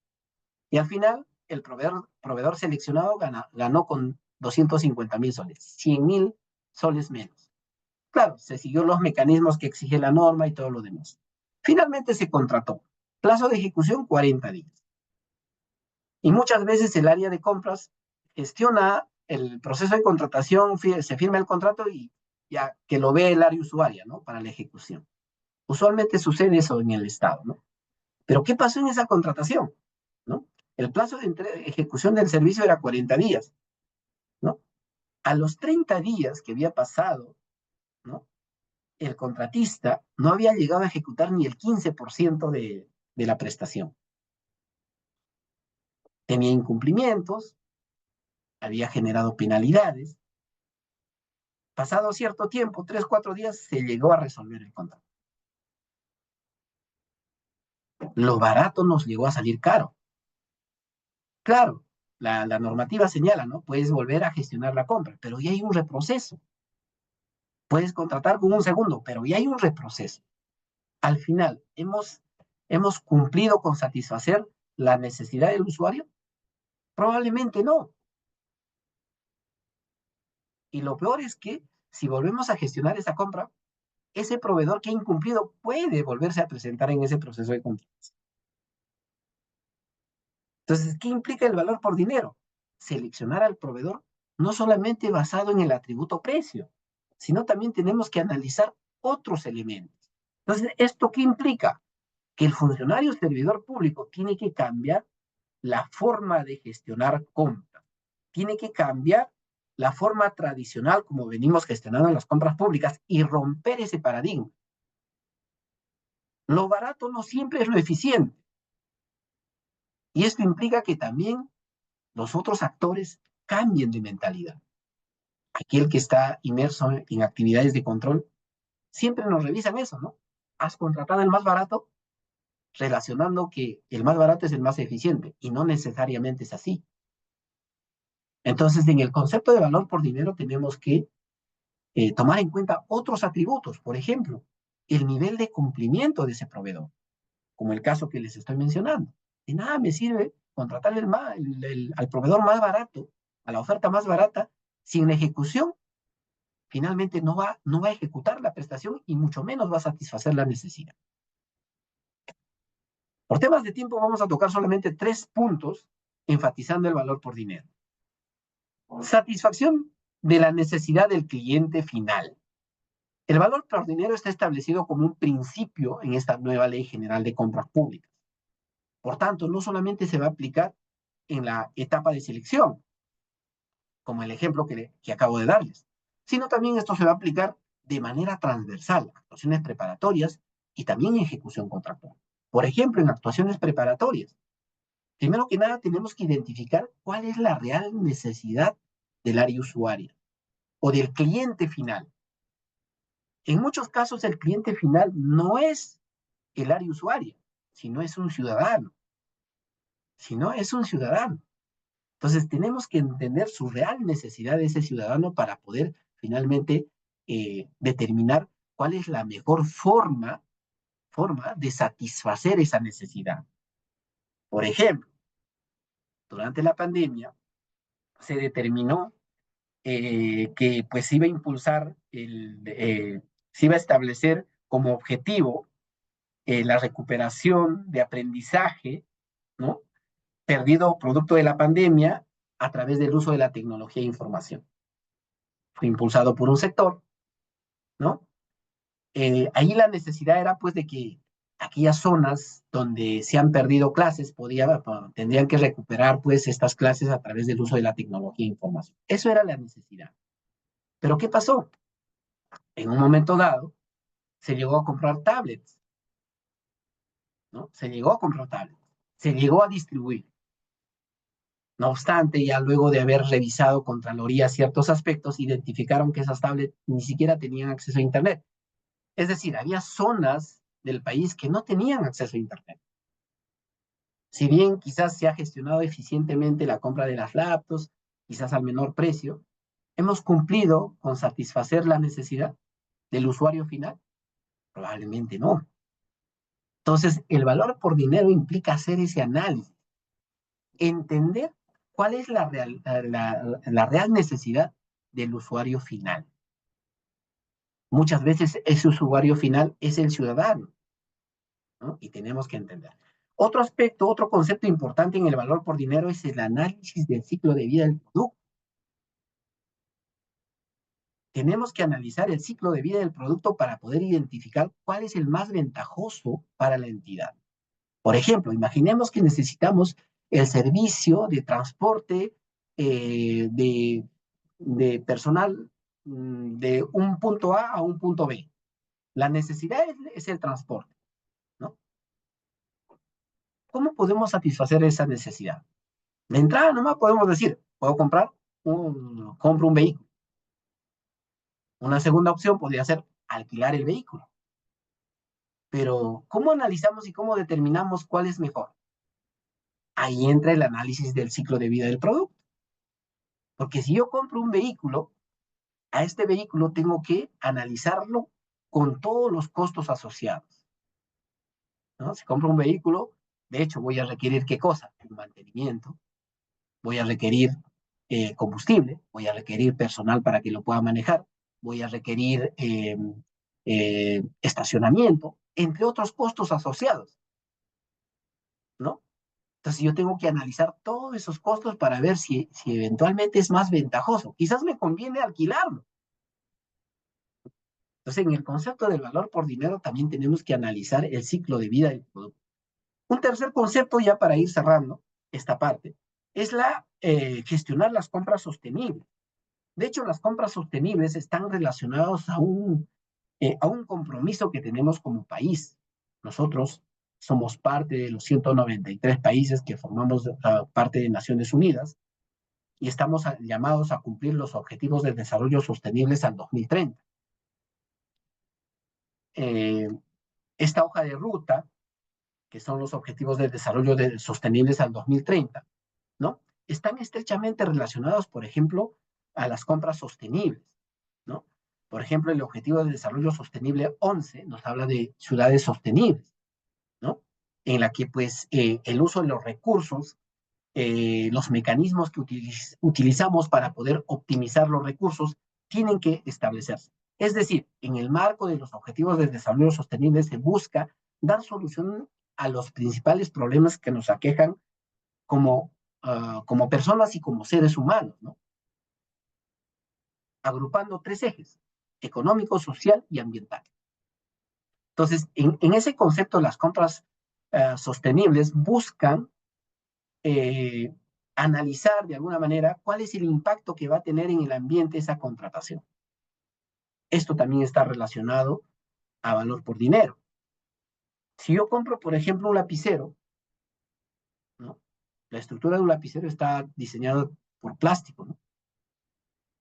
Y al final, el proveedor seleccionado ganó con 250.000 soles, 100.000 soles menos. Claro, se siguió los mecanismos que exige la norma y todo lo demás. Finalmente se contrató. Plazo de ejecución, 40 días. Y muchas veces el área de compras gestiona el proceso de contratación, se firma el contrato y ya que lo ve el área usuaria, ¿no? Para la ejecución. Usualmente sucede eso en el Estado, ¿no? Pero ¿qué pasó en esa contratación? ¿No? El plazo de ejecución del servicio era 40 días, ¿no? A los 30 días que había pasado, ¿no? El contratista no había llegado a ejecutar ni el 15% de la prestación. Tenía incumplimientos, había generado penalidades. Pasado cierto tiempo, 3, 4 días, se llegó a resolver el contrato. Lo barato nos llegó a salir caro. Claro, la normativa señala, ¿no? Puedes volver a gestionar la compra, pero ya hay un reproceso. Puedes contratar con un segundo, pero ya hay un reproceso. Al final, ¿hemos cumplido con satisfacer la necesidad del usuario? Probablemente no. Y lo peor es que si volvemos a gestionar esa compra, ese proveedor que ha incumplido puede volverse a presentar en ese proceso de compra. Entonces, ¿qué implica el valor por dinero? Seleccionar al proveedor no solamente basado en el atributo precio, sino también tenemos que analizar otros elementos. Entonces, ¿esto qué implica? Que el funcionario servidor público tiene que cambiar la forma de gestionar compras, tiene que cambiar la forma tradicional como venimos gestionando las compras públicas y romper ese paradigma. Lo barato no siempre es lo eficiente. Y esto implica que también los otros actores cambien de mentalidad. Aquel que está inmerso en actividades de control, siempre nos revisan eso, ¿no? ¿Has contratado el más barato? Relacionando que el más barato es el más eficiente, y no necesariamente es así. Entonces, en el concepto de valor por dinero tenemos que tomar en cuenta otros atributos, por ejemplo, el nivel de cumplimiento de ese proveedor, como el caso que les estoy mencionando. De nada me sirve contratar al proveedor más barato, a la oferta más barata, si en la ejecución finalmente no va a ejecutar la prestación y mucho menos va a satisfacer la necesidad. Por temas de tiempo vamos a tocar solamente 3 puntos enfatizando el valor por dinero. Satisfacción de la necesidad del cliente final. El valor por dinero está establecido como un principio en esta nueva Ley General de Compras Públicas. Por tanto, no solamente se va a aplicar en la etapa de selección, como el ejemplo que acabo de darles, sino también esto se va a aplicar de manera transversal, actuaciones preparatorias y también ejecución contractual. Por ejemplo, en actuaciones preparatorias, primero que nada tenemos que identificar cuál es la real necesidad del área usuaria o del cliente final. En muchos casos el cliente final no es el área usuaria, sino es un ciudadano. Entonces tenemos que entender su real necesidad de ese ciudadano para poder finalmente determinar cuál es la mejor forma de satisfacer esa necesidad. Por ejemplo, durante la pandemia se determinó que pues se iba a impulsar, se iba a establecer como objetivo la recuperación de aprendizaje, ¿no? Perdido producto de la pandemia a través del uso de la tecnología e información. Fue impulsado por un sector, ¿no? Ahí la necesidad era pues de que aquellas zonas donde se han perdido clases tendrían que recuperar pues estas clases a través del uso de la tecnología e información. Eso era la necesidad. Pero ¿qué pasó? En un momento dado se llegó a comprar tablets, ¿no? Se llegó a comprar tablets, se llegó a distribuir. No obstante, ya luego de haber revisado Contraloría ciertos aspectos, identificaron que esas tablets ni siquiera tenían acceso a Internet. Es decir, había zonas del país que no tenían acceso a Internet. Si bien quizás se ha gestionado eficientemente la compra de las laptops, quizás al menor precio, ¿hemos cumplido con satisfacer la necesidad del usuario final? Probablemente no. Entonces, el valor por dinero implica hacer ese análisis, entender cuál es la real necesidad del usuario final. Muchas veces ese usuario final es el ciudadano, ¿no? Y tenemos que entender. Otro aspecto, otro concepto importante en el valor por dinero es el análisis del ciclo de vida del producto. Tenemos que analizar el ciclo de vida del producto para poder identificar cuál es el más ventajoso para la entidad. Por ejemplo, imaginemos que necesitamos el servicio de transporte de personal de un punto A a un punto B. La necesidad es el transporte, ¿no? ¿Cómo podemos satisfacer esa necesidad? De entrada nomás podemos decir, compro un vehículo. Una segunda opción podría ser alquilar el vehículo. Pero, ¿cómo analizamos y cómo determinamos cuál es mejor? Ahí entra el análisis del ciclo de vida del producto. Porque si yo compro un vehículo, a este vehículo tengo que analizarlo con todos los costos asociados, ¿no? Si compro un vehículo, de hecho voy a requerir ¿qué cosa? Un mantenimiento, voy a requerir combustible, voy a requerir personal para que lo pueda manejar, voy a requerir estacionamiento, entre otros costos asociados, ¿no? Entonces yo tengo que analizar todos esos costos para ver si eventualmente es más ventajoso. Quizás me conviene alquilarlo. Entonces en el concepto del valor por dinero también tenemos que analizar el ciclo de vida del producto. Un tercer concepto ya para ir cerrando esta parte es gestionar las compras sostenibles. De hecho, las compras sostenibles están relacionadas a un compromiso que tenemos como país. Nosotros somos parte de los 193 países que formamos parte de Naciones Unidas y estamos llamados a cumplir los objetivos de desarrollo sostenibles al 2030. Esta hoja de ruta, que son los objetivos de desarrollo sostenibles al 2030, ¿no? Están estrechamente relacionados, por ejemplo, a las compras sostenibles, ¿no? Por ejemplo, el Objetivo de Desarrollo Sostenible 11 nos habla de ciudades sostenibles, ¿no? En la que, pues, el uso de los recursos, los mecanismos que utilizamos para poder optimizar los recursos tienen que establecerse. Es decir, en el marco de los Objetivos de Desarrollo Sostenible se busca dar solución a los principales problemas que nos aquejan como personas y como seres humanos, ¿no? Agrupando tres ejes: económico, social y ambiental. Entonces, en ese concepto, las compras sostenibles buscan analizar de alguna manera cuál es el impacto que va a tener en el ambiente esa contratación. Esto también está relacionado a valor por dinero. Si yo compro, por ejemplo, un lapicero, ¿no? La estructura de un lapicero está diseñada por plástico, ¿no?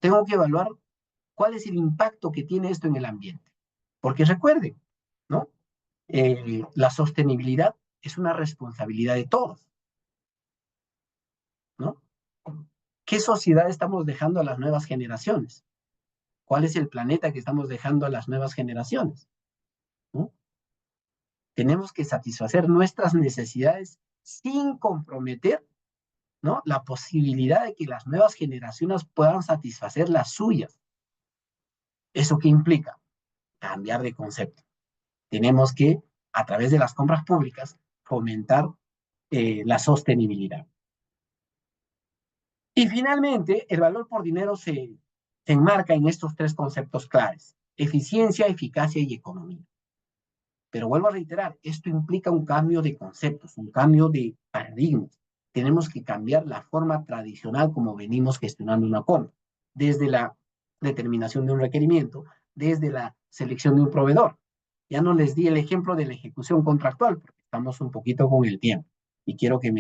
Tengo que evaluar cuál es el impacto que tiene esto en el ambiente. Porque recuerden, ¿no? La sostenibilidad es una responsabilidad de todos, ¿no? ¿Qué sociedad estamos dejando a las nuevas generaciones? ¿Cuál es el planeta que estamos dejando a las nuevas generaciones? ¿No? Tenemos que satisfacer nuestras necesidades sin comprometer, ¿no?, la posibilidad de que las nuevas generaciones puedan satisfacer las suyas. ¿Eso qué implica? Cambiar de concepto. Tenemos que, a través de las compras públicas, fomentar la sostenibilidad. Y finalmente, el valor por dinero se enmarca en estos tres conceptos claves: eficiencia, eficacia y economía. Pero vuelvo a reiterar, esto implica un cambio de conceptos, un cambio de paradigmas. Tenemos que cambiar la forma tradicional como venimos gestionando una compra, desde la determinación de un requerimiento, desde la selección de un proveedor. Ya no les di el ejemplo de la ejecución contractual, porque estamos un poquito con el tiempo y quiero que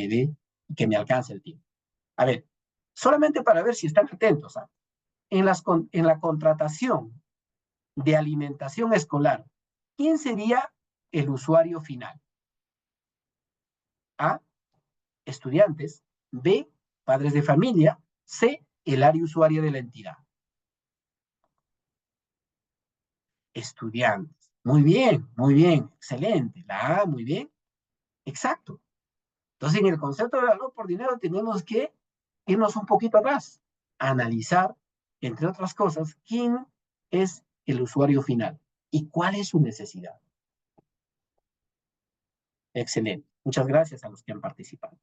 que me alcance el tiempo. A ver, solamente para ver si están atentos, ¿ah? En la contratación de alimentación escolar, ¿quién sería el usuario final? A, estudiantes; B, padres de familia; C, el área usuaria de la entidad. Estudiantes. Muy bien, excelente. La A, muy bien, exacto. Entonces, en el concepto de valor por dinero tenemos que irnos un poquito atrás, analizar, entre otras cosas, quién es el usuario final y cuál es su necesidad. Excelente. Muchas gracias a los que han participado.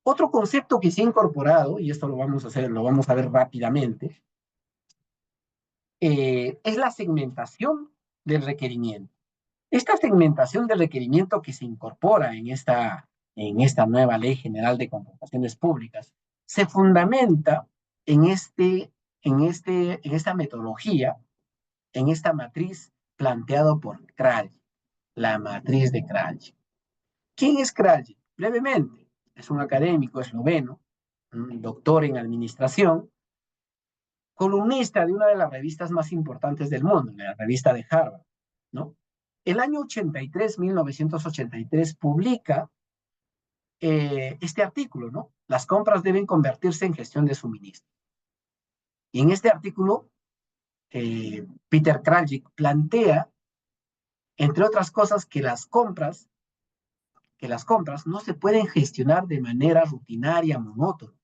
Otro concepto que se ha incorporado, y esto lo vamos a ver rápidamente, es la segmentación del requerimiento. Esta segmentación del requerimiento que se incorpora en esta nueva Ley General de Contrataciones Públicas se fundamenta en esta metodología, en esta matriz planteado por Kralj, la matriz de Kralj. ¿Quién es Kralj? Brevemente, es un académico esloveno, un doctor en administración, columnista de una de las revistas más importantes del mundo, la revista de Harvard, ¿no? El año 83, 1983, publica este artículo, ¿no? Las compras deben convertirse en gestión de suministro. Y en este artículo, Peter Kraljic plantea, entre otras cosas, que las compras no se pueden gestionar de manera rutinaria, monótona.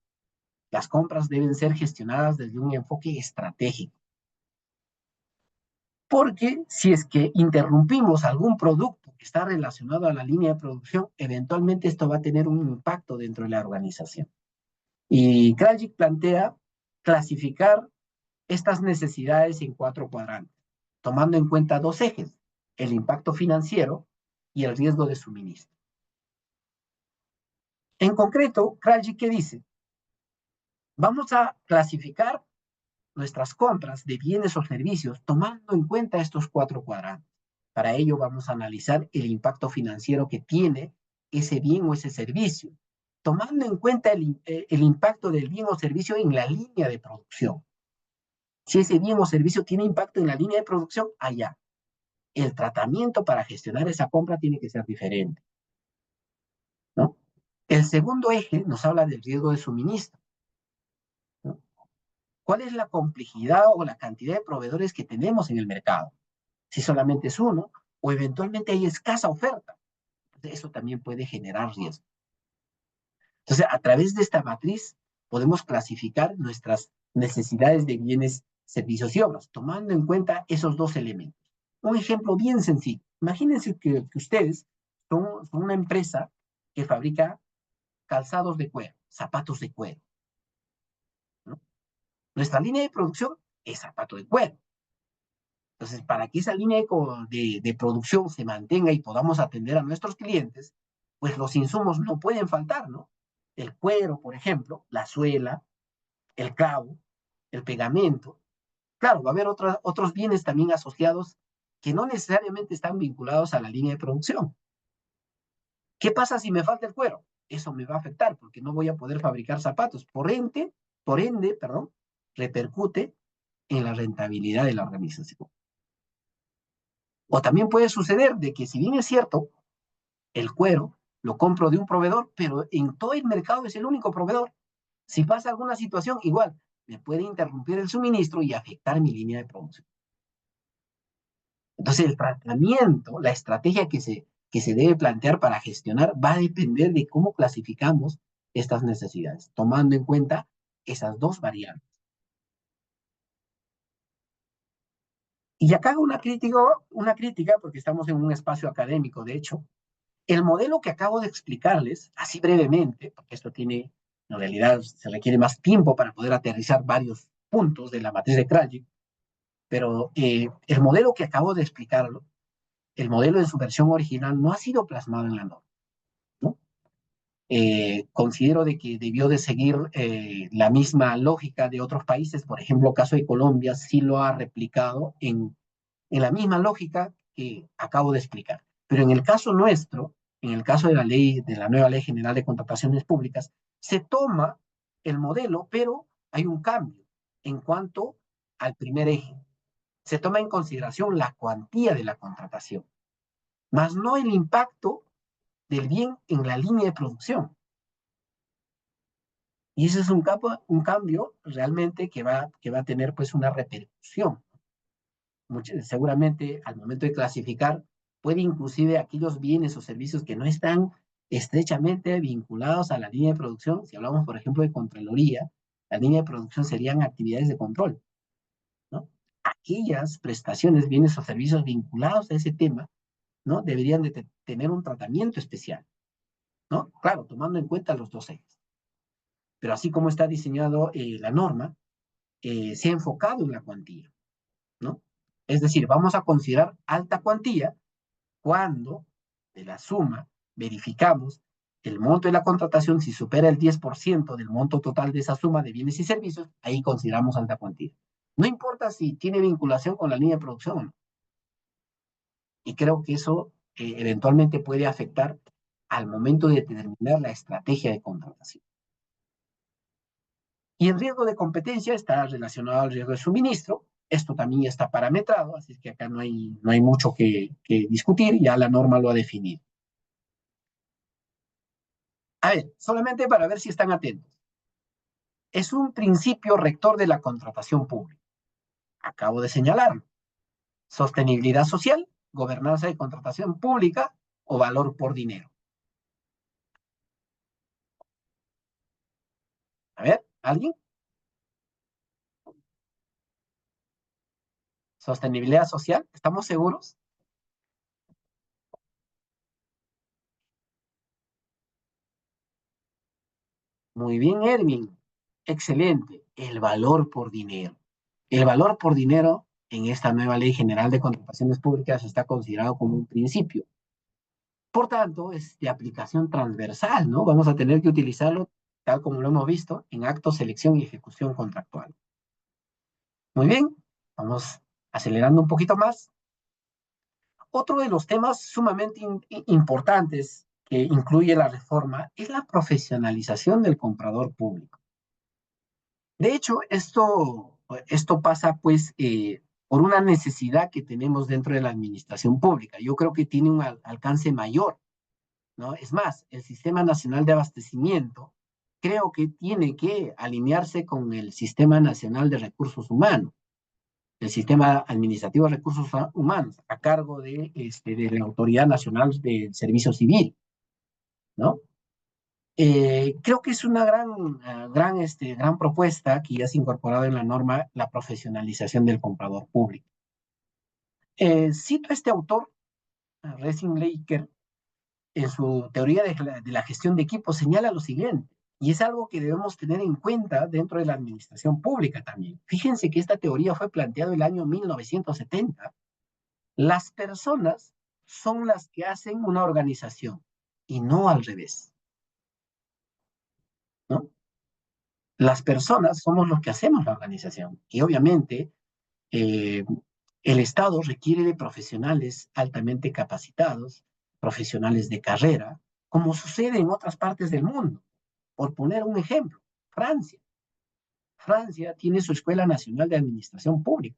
Las compras deben ser gestionadas desde un enfoque estratégico. Porque si es que interrumpimos algún producto que está relacionado a la línea de producción, eventualmente esto va a tener un impacto dentro de la organización. Y Kraljic plantea clasificar estas necesidades en 4 cuadrantes, tomando en cuenta 2 ejes: el impacto financiero y el riesgo de suministro. En concreto, Kraljic, ¿qué dice? Vamos a clasificar nuestras compras de bienes o servicios tomando en cuenta estos 4 cuadrantes. Para ello vamos a analizar el impacto financiero que tiene ese bien o ese servicio, tomando en cuenta el impacto del bien o servicio en la línea de producción. Si ese bien o servicio tiene impacto en la línea de producción, allá. El tratamiento para gestionar esa compra tiene que ser diferente, ¿no? El segundo eje nos habla del riesgo de suministro, ¿no? ¿Cuál es la complejidad o la cantidad de proveedores que tenemos en el mercado? Si solamente es uno, o eventualmente hay escasa oferta. Eso también puede generar riesgo. Entonces, a través de esta matriz podemos clasificar nuestras necesidades de bienes servicios y obras, tomando en cuenta esos dos elementos. Un ejemplo bien sencillo. Imagínense que ustedes son una empresa que fabrica calzados de cuero, zapatos de cuero, ¿no? Nuestra línea de producción es zapato de cuero. Entonces, para que esa línea de producción se mantenga y podamos atender a nuestros clientes, pues los insumos no pueden faltar, ¿no? El cuero, por ejemplo, la suela, el clavo, el pegamento. Claro, va a haber otros bienes también asociados que no necesariamente están vinculados a la línea de producción. ¿Qué pasa si me falta el cuero? Eso me va a afectar porque no voy a poder fabricar zapatos. Por ende, repercute en la rentabilidad de la organización. O también puede suceder de que, si bien es cierto, el cuero lo compro de un proveedor, pero en todo el mercado es el único proveedor. Si pasa alguna situación, igual, me puede interrumpir el suministro y afectar mi línea de producción. Entonces, el tratamiento, la estrategia que se debe plantear para gestionar va a depender de cómo clasificamos estas necesidades, tomando en cuenta esas dos variables. Y acá hago una crítica, porque estamos en un espacio académico, de hecho. El modelo que acabo de explicarles, así brevemente, porque esto tiene, en realidad, se requiere más tiempo para poder aterrizar varios puntos de la matriz de Krajcik, pero el modelo que acabo de explicarlo, el modelo en su versión original, no ha sido plasmado en la norma, ¿no? Considero de que debió de seguir la misma lógica de otros países. Por ejemplo, el caso de Colombia sí lo ha replicado en la misma lógica que acabo de explicar. Pero en el caso nuestro, en el caso de la nueva Ley General de Contrataciones Públicas, se toma el modelo, pero hay un cambio en cuanto al primer eje. Se toma en consideración la cuantía de la contratación, más no el impacto del bien en la línea de producción. Y ese es un cambio realmente que va a tener pues una repercusión. Seguramente al momento de clasificar, puede inclusive aquellos bienes o servicios que no están estrechamente vinculados a la línea de producción. Si hablamos, por ejemplo, de Contraloría, la línea de producción serían actividades de control, ¿no? Aquellas prestaciones, bienes o servicios vinculados a ese tema, ¿no? Deberían de tener un tratamiento especial, ¿no? Claro, tomando en cuenta los dos ejes. Pero así como está diseñado la norma, se ha enfocado en la cuantía, ¿no? Es decir, vamos a considerar alta cuantía cuando de la suma verificamos el monto de la contratación. Si supera el 10% del monto total de esa suma de bienes y servicios, ahí consideramos alta cuantía. No importa si tiene vinculación con la línea de producción o no. Y creo que eso eventualmente puede afectar al momento de determinar la estrategia de contratación. Y el riesgo de competencia está relacionado al riesgo de suministro. Esto también está parametrado, así es que acá no hay mucho que discutir, ya la norma lo ha definido. A ver, solamente para ver si están atentos. Es un principio rector de la contratación pública. Acabo de señalarlo. Sostenibilidad social, gobernanza de contratación pública o valor por dinero. A ver, ¿alguien? Sostenibilidad social, ¿estamos seguros? Muy bien, Erwin. Excelente. El valor por dinero. El valor por dinero en esta nueva Ley General de Contrataciones Públicas está considerado como un principio. Por tanto, es de aplicación transversal, ¿no? Vamos a tener que utilizarlo, tal como lo hemos visto, en actos, selección y ejecución contractual. Muy bien, vamos acelerando un poquito más. Otro de los temas sumamente importantes que incluye la reforma es la profesionalización del comprador público. De hecho, esto pasa pues por una necesidad que tenemos dentro de la administración pública. Yo creo que tiene un alcance mayor, ¿no? Es más, el Sistema Nacional de Abastecimiento creo que tiene que alinearse con el Sistema Nacional de Recursos Humanos, el Sistema Administrativo de Recursos Humanos, a cargo de la Autoridad Nacional del Servicio Civil, ¿no? Creo que es una gran propuesta que ya se ha incorporado en la norma, la profesionalización del comprador público. Cito a este autor, Racing Laker, en su teoría de la gestión de equipos, señala lo siguiente, y es algo que debemos tener en cuenta dentro de la administración pública también. Fíjense que esta teoría fue planteada el año 1970. Las personas son las que hacen una organización y no al revés, ¿no? Las personas somos los que hacemos la organización y obviamente eh, el Estado requiere de profesionales altamente capacitados, profesionales de carrera, como sucede en otras partes del mundo. Por poner un ejemplo, Francia. Francia tiene su Escuela Nacional de Administración Pública,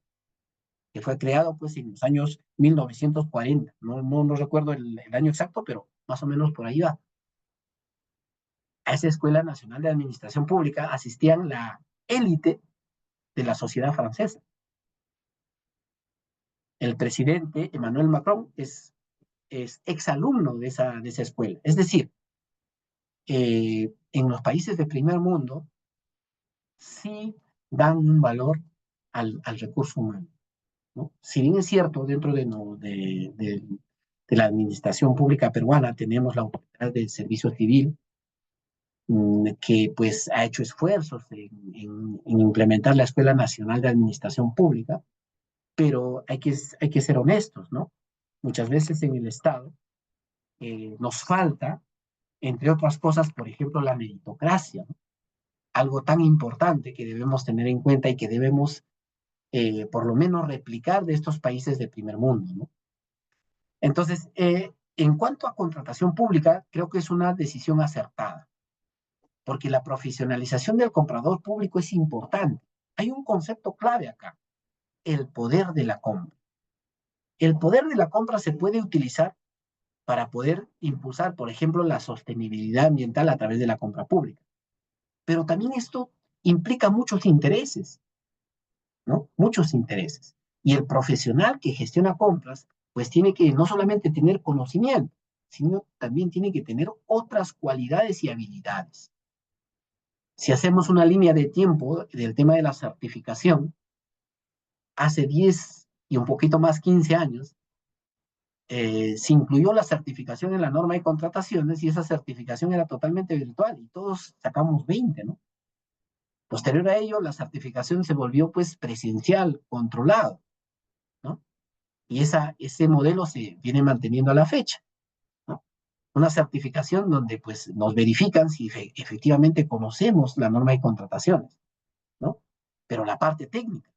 que fue creado pues en los años 1940. No recuerdo el año exacto, pero más o menos por ahí va. A esa Escuela Nacional de Administración Pública asistían la élite de la sociedad francesa. El presidente Emmanuel Macron es exalumno de esa escuela. Es decir, en los países de primer mundo sí dan un valor al recurso humano, ¿no? Si bien es cierto, dentro de la administración pública peruana tenemos la autoridad del servicio civil, que pues ha hecho esfuerzos en implementar la Escuela Nacional de Administración Pública, pero hay que ser honestos, ¿no? Muchas veces en el Estado nos falta, entre otras cosas, por ejemplo, la meritocracia, ¿no? Algo tan importante que debemos tener en cuenta y que debemos, por lo menos, replicar de estos países de primer mundo, ¿no? Entonces, en cuanto a contratación pública, creo que es una decisión acertada, porque la profesionalización del comprador público es importante. Hay un concepto clave acá, el poder de la compra. El poder de la compra se puede utilizar para poder impulsar, por ejemplo, la sostenibilidad ambiental a través de la compra pública. Pero también esto implica muchos intereses, ¿no? Muchos intereses. Y el profesional que gestiona compras, pues tiene que no solamente tener conocimiento, sino también tiene que tener otras cualidades y habilidades. Si hacemos una línea de tiempo del tema de la certificación, hace 10 y un poquito más, 15 años, se incluyó la certificación en la norma de contrataciones y esa certificación era totalmente virtual y todos sacamos 20, ¿no? Posterior a ello, la certificación se volvió pues presencial, controlado, ¿no? Y ese modelo se viene manteniendo a la fecha, ¿no? Una certificación donde pues nos verifican si efectivamente conocemos la norma de contrataciones, ¿no? Pero la parte técnica.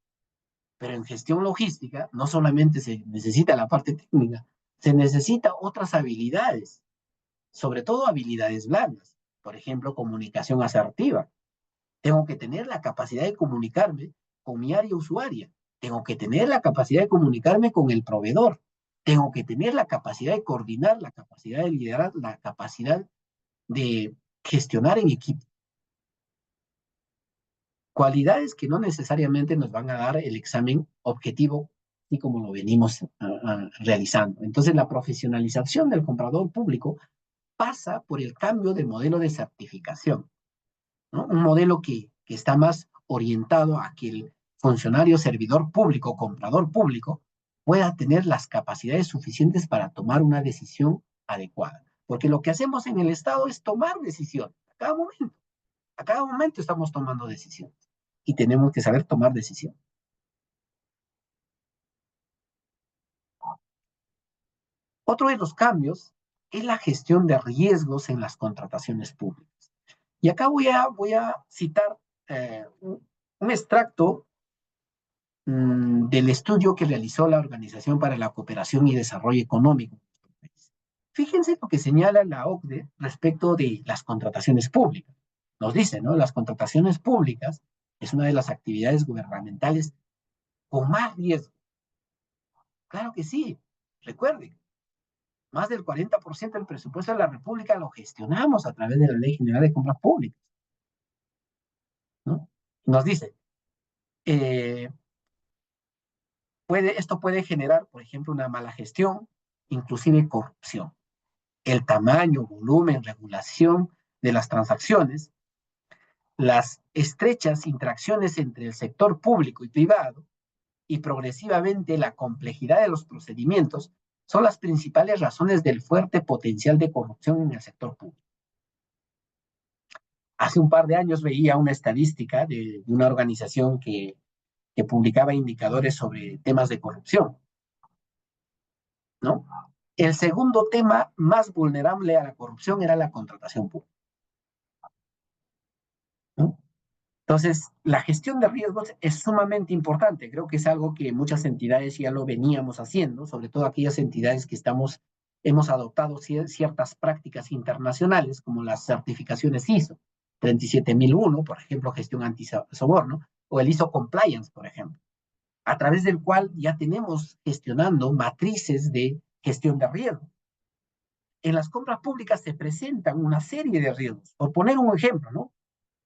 Pero en gestión logística no solamente se necesita la parte técnica, se necesita otras habilidades, sobre todo habilidades blandas. Por ejemplo, comunicación asertiva. Tengo que tener la capacidad de comunicarme con mi área usuaria. Tengo que tener la capacidad de comunicarme con el proveedor. Tengo que tener la capacidad de coordinar, la capacidad de liderar, la capacidad de gestionar en equipo. Cualidades que no necesariamente nos van a dar el examen objetivo, y como lo venimos realizando. Entonces, la profesionalización del comprador público pasa por el cambio de modelo de certificación, ¿no? Un modelo que está más orientado a que el funcionario servidor público, comprador público, pueda tener las capacidades suficientes para tomar una decisión adecuada. Porque lo que hacemos en el Estado es tomar decisiones. A cada momento estamos tomando decisiones y tenemos que saber tomar decisiones. Otro de los cambios es la gestión de riesgos en las contrataciones públicas. Y acá voy a citar un extracto del estudio que realizó la Organización para la Cooperación y Desarrollo Económico. Fíjense lo que señala la OCDE respecto de las contrataciones públicas. Nos dice, ¿no? Las contrataciones públicas es una de las actividades gubernamentales con más riesgo. Claro que sí. Recuerden, más del 40% del presupuesto de la República lo gestionamos a través de la Ley General de Compras Públicas, ¿no? Nos dice, eh, esto puede generar, por ejemplo, una mala gestión, inclusive corrupción. El tamaño, volumen, regulación de las transacciones, las estrechas interacciones entre el sector público y privado y progresivamente la complejidad de los procedimientos son las principales razones del fuerte potencial de corrupción en el sector público. Hace un par de años veía una estadística de una organización que publicaba indicadores sobre temas de corrupción, ¿no? El segundo tema más vulnerable a la corrupción era la contratación pública, ¿no? Entonces, la gestión de riesgos es sumamente importante. Creo que es algo que muchas entidades ya lo veníamos haciendo, sobre todo aquellas entidades que hemos adoptado ciertas prácticas internacionales, como las certificaciones ISO 37001, por ejemplo, gestión antisoborno, o el ISO Compliance, por ejemplo, a través del cual ya tenemos gestionando matrices de gestión de riesgo. En las compras públicas se presentan una serie de riesgos. Por poner un ejemplo, ¿no?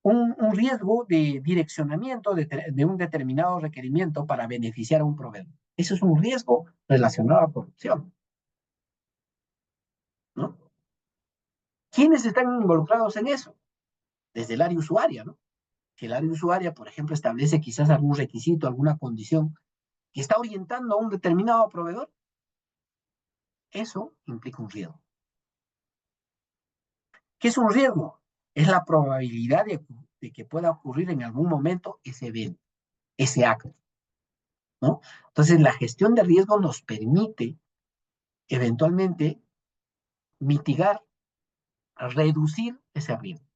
Un riesgo de direccionamiento de un determinado requerimiento para beneficiar a un proveedor. Eso es un riesgo relacionado a corrupción, ¿no? ¿Quiénes están involucrados en eso? Desde el área usuaria, ¿no? Si el área usuaria, por ejemplo, establece quizás algún requisito, alguna condición que está orientando a un determinado proveedor, eso implica un riesgo. ¿Qué es un riesgo? Es la probabilidad de que pueda ocurrir en algún momento ese evento, ese acto, ¿no? Entonces, la gestión de riesgo nos permite eventualmente mitigar, reducir ese riesgo.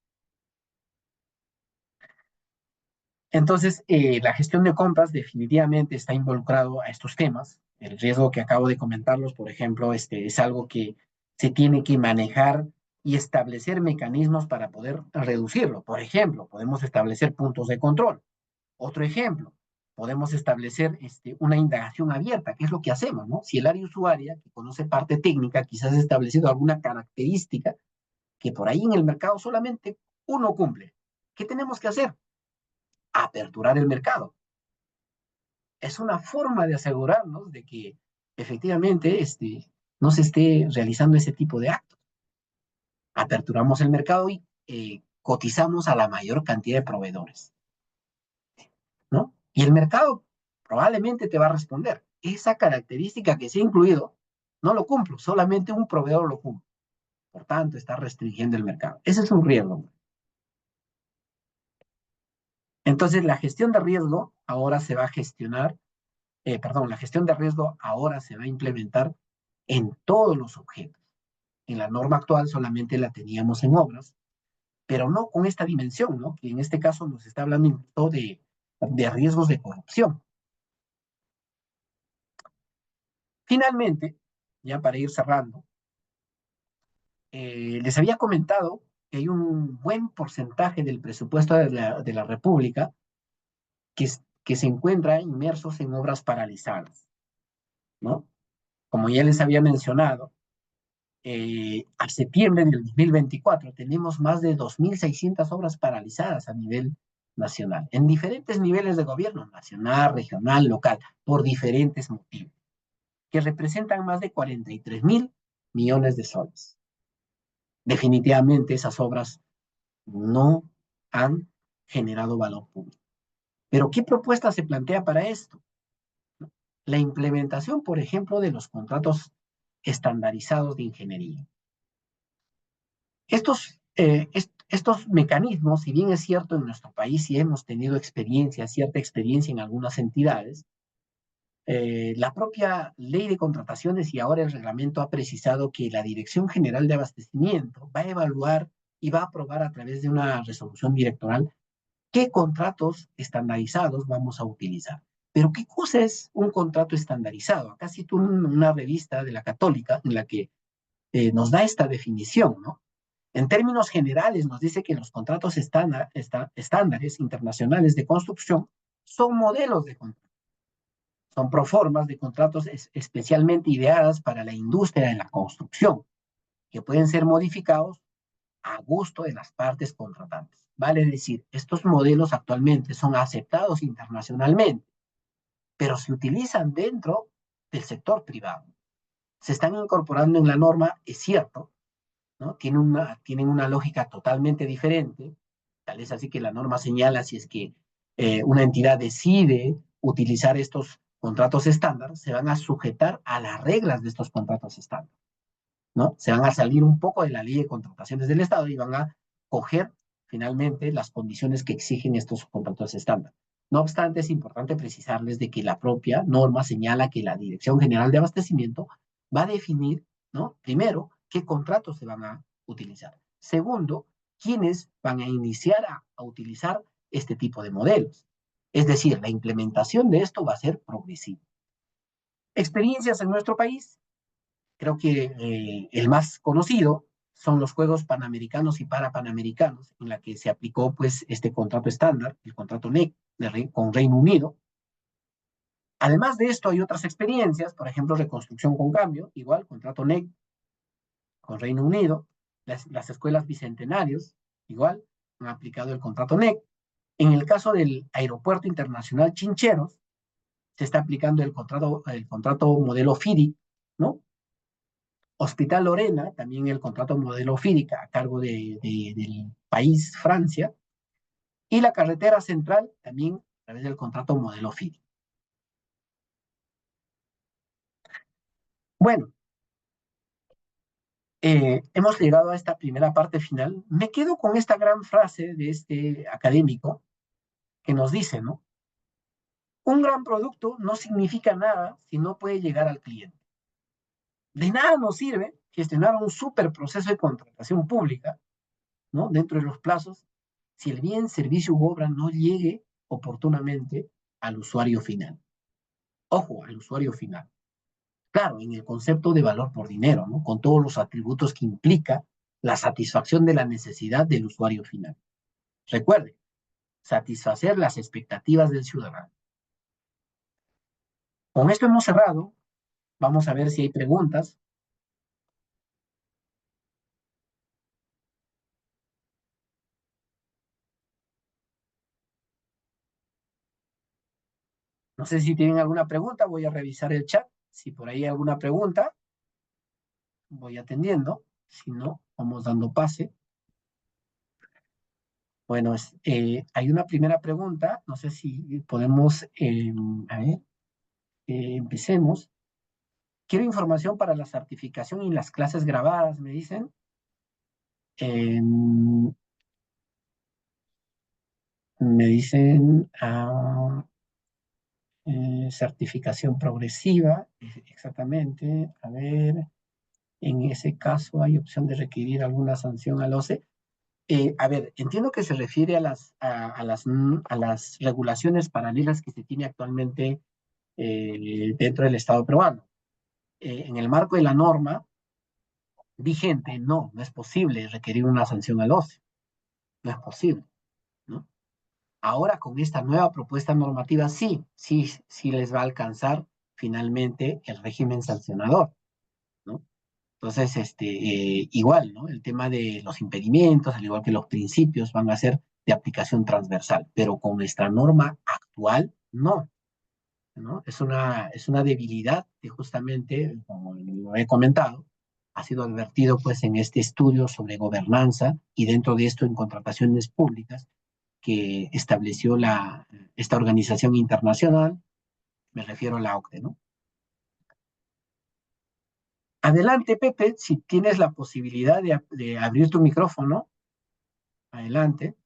Entonces, la gestión de compras definitivamente está involucrado a estos temas. El riesgo que acabo de comentarlos, por ejemplo, es algo que se tiene que manejar y establecer mecanismos para poder reducirlo. Por ejemplo, podemos establecer puntos de control. Otro ejemplo, podemos establecer una indagación abierta, que es lo que hacemos, ¿no? Si el área usuaria, que conoce parte técnica, quizás ha establecido alguna característica que por ahí en el mercado solamente uno cumple, ¿qué tenemos que hacer? Aperturar el mercado. Es una forma de asegurarnos de que efectivamente no se esté realizando ese tipo de actos. Aperturamos el mercado y cotizamos a la mayor cantidad de proveedores, ¿no? Y el mercado probablemente te va a responder. Esa característica que se ha incluido, no lo cumplo, solamente un proveedor lo cumple. Por tanto, está restringiendo el mercado. Ese es un riesgo. Entonces, la gestión de riesgo ahora se va a gestionar, la gestión de riesgo ahora se va a implementar en todos los objetos. En la norma actual solamente la teníamos en obras, pero no con esta dimensión, ¿no? Que en este caso nos está hablando incluso de riesgos de corrupción. Finalmente, ya para ir cerrando, les había comentado que hay un buen porcentaje del presupuesto de la República que se encuentra inmersos en obras paralizadas, ¿no? Como ya les había mencionado, a septiembre del 2024 tenemos más de 2.600 obras paralizadas a nivel nacional, en diferentes niveles de gobierno, nacional, regional, local, por diferentes motivos, que representan más de 43.000 millones de soles. Definitivamente esas obras no han generado valor público. Pero ¿qué propuesta se plantea para esto? La implementación, por ejemplo, de los contratos estandarizados de ingeniería. Estos mecanismos, si bien es cierto en nuestro país sí hemos tenido cierta experiencia en algunas entidades, la propia ley de contrataciones y ahora el reglamento ha precisado que la Dirección General de Abastecimiento va a evaluar y va a aprobar a través de una resolución directoral qué contratos estandarizados vamos a utilizar. Pero ¿qué cosa es un contrato estandarizado? Acá cito una revista de la Católica en la que nos da esta definición, ¿no? En términos generales, nos dice que los contratos estándares internacionales de construcción son modelos de contrato, son proformas de contratos especialmente ideadas para la industria de la construcción, que pueden ser modificados a gusto de las partes contratantes. Vale decir, estos modelos actualmente son aceptados internacionalmente, pero se utilizan dentro del sector privado. Se están incorporando en la norma, es cierto, ¿no? Tienen una lógica totalmente diferente. Tal es así que la norma señala si es que una entidad decide utilizar estos contratos estándar, se van a sujetar a las reglas de estos contratos estándar, ¿no? Se van a salir un poco de la ley de contrataciones del Estado y van a coger finalmente las condiciones que exigen estos contratos estándar. No obstante, es importante precisarles de que la propia norma señala que la Dirección General de Abastecimiento va a definir, ¿no? Primero, qué contratos se van a utilizar. Segundo, quiénes van a iniciar a utilizar este tipo de modelos. Es decir, la implementación de esto va a ser progresiva. Experiencias en nuestro país, creo que el más conocido son los Juegos Panamericanos y Parapanamericanos, en la que se aplicó pues este contrato estándar, el contrato NEC con Reino Unido. Además de esto, hay otras experiencias, por ejemplo, reconstrucción con cambio, igual, contrato NEC con Reino Unido, las escuelas bicentenarios, igual, han aplicado el contrato NEC. En el caso del Aeropuerto Internacional Chincheros, se está aplicando el contrato modelo FIDI, ¿no? Hospital Lorena, también el contrato modelo FIDICA a cargo del país Francia, y la carretera central también a través del contrato modelo FIDI. Bueno, hemos llegado a esta primera parte final. Me quedo con esta gran frase de este académico que nos dice, ¿no? Un gran producto no significa nada si no puede llegar al cliente. De nada nos sirve gestionar un super proceso de contratación pública, ¿no? Dentro de los plazos, si el bien, servicio u obra no llegue oportunamente al usuario final. Ojo, al usuario final. Claro, en el concepto de valor por dinero, ¿no? Con todos los atributos que implica la satisfacción de la necesidad del usuario final. Recuerde, satisfacer las expectativas del ciudadano. Con esto hemos cerrado. Vamos a ver si hay preguntas. No sé si tienen alguna pregunta. Voy a revisar el chat. Si por ahí hay alguna pregunta, voy atendiendo. Si no, vamos dando pase. Bueno, hay una primera pregunta. No sé si podemos, a ver, empecemos. Quiero información para la certificación y las clases grabadas, me dicen. Me dicen certificación progresiva, exactamente. A ver, en ese caso hay opción de requerir alguna sanción al OCE. A ver, entiendo que se refiere a las regulaciones paralelas que se tiene actualmente dentro del Estado peruano. En el marco de la norma vigente, no es posible requerir una sanción al OCE, no es posible, ¿no? Ahora con esta nueva propuesta normativa sí les va a alcanzar finalmente el régimen sancionador, ¿no? Entonces, igual, ¿no? El tema de los impedimentos, al igual que los principios, van a ser de aplicación transversal, pero con nuestra norma actual, no, ¿no? Es una debilidad que justamente, como lo he comentado, ha sido advertido pues en este estudio sobre gobernanza y dentro de esto en contrataciones públicas que estableció esta organización internacional, me refiero a la OCDE, ¿no? Adelante, Pepe, si tienes la posibilidad de abrir tu micrófono, adelante.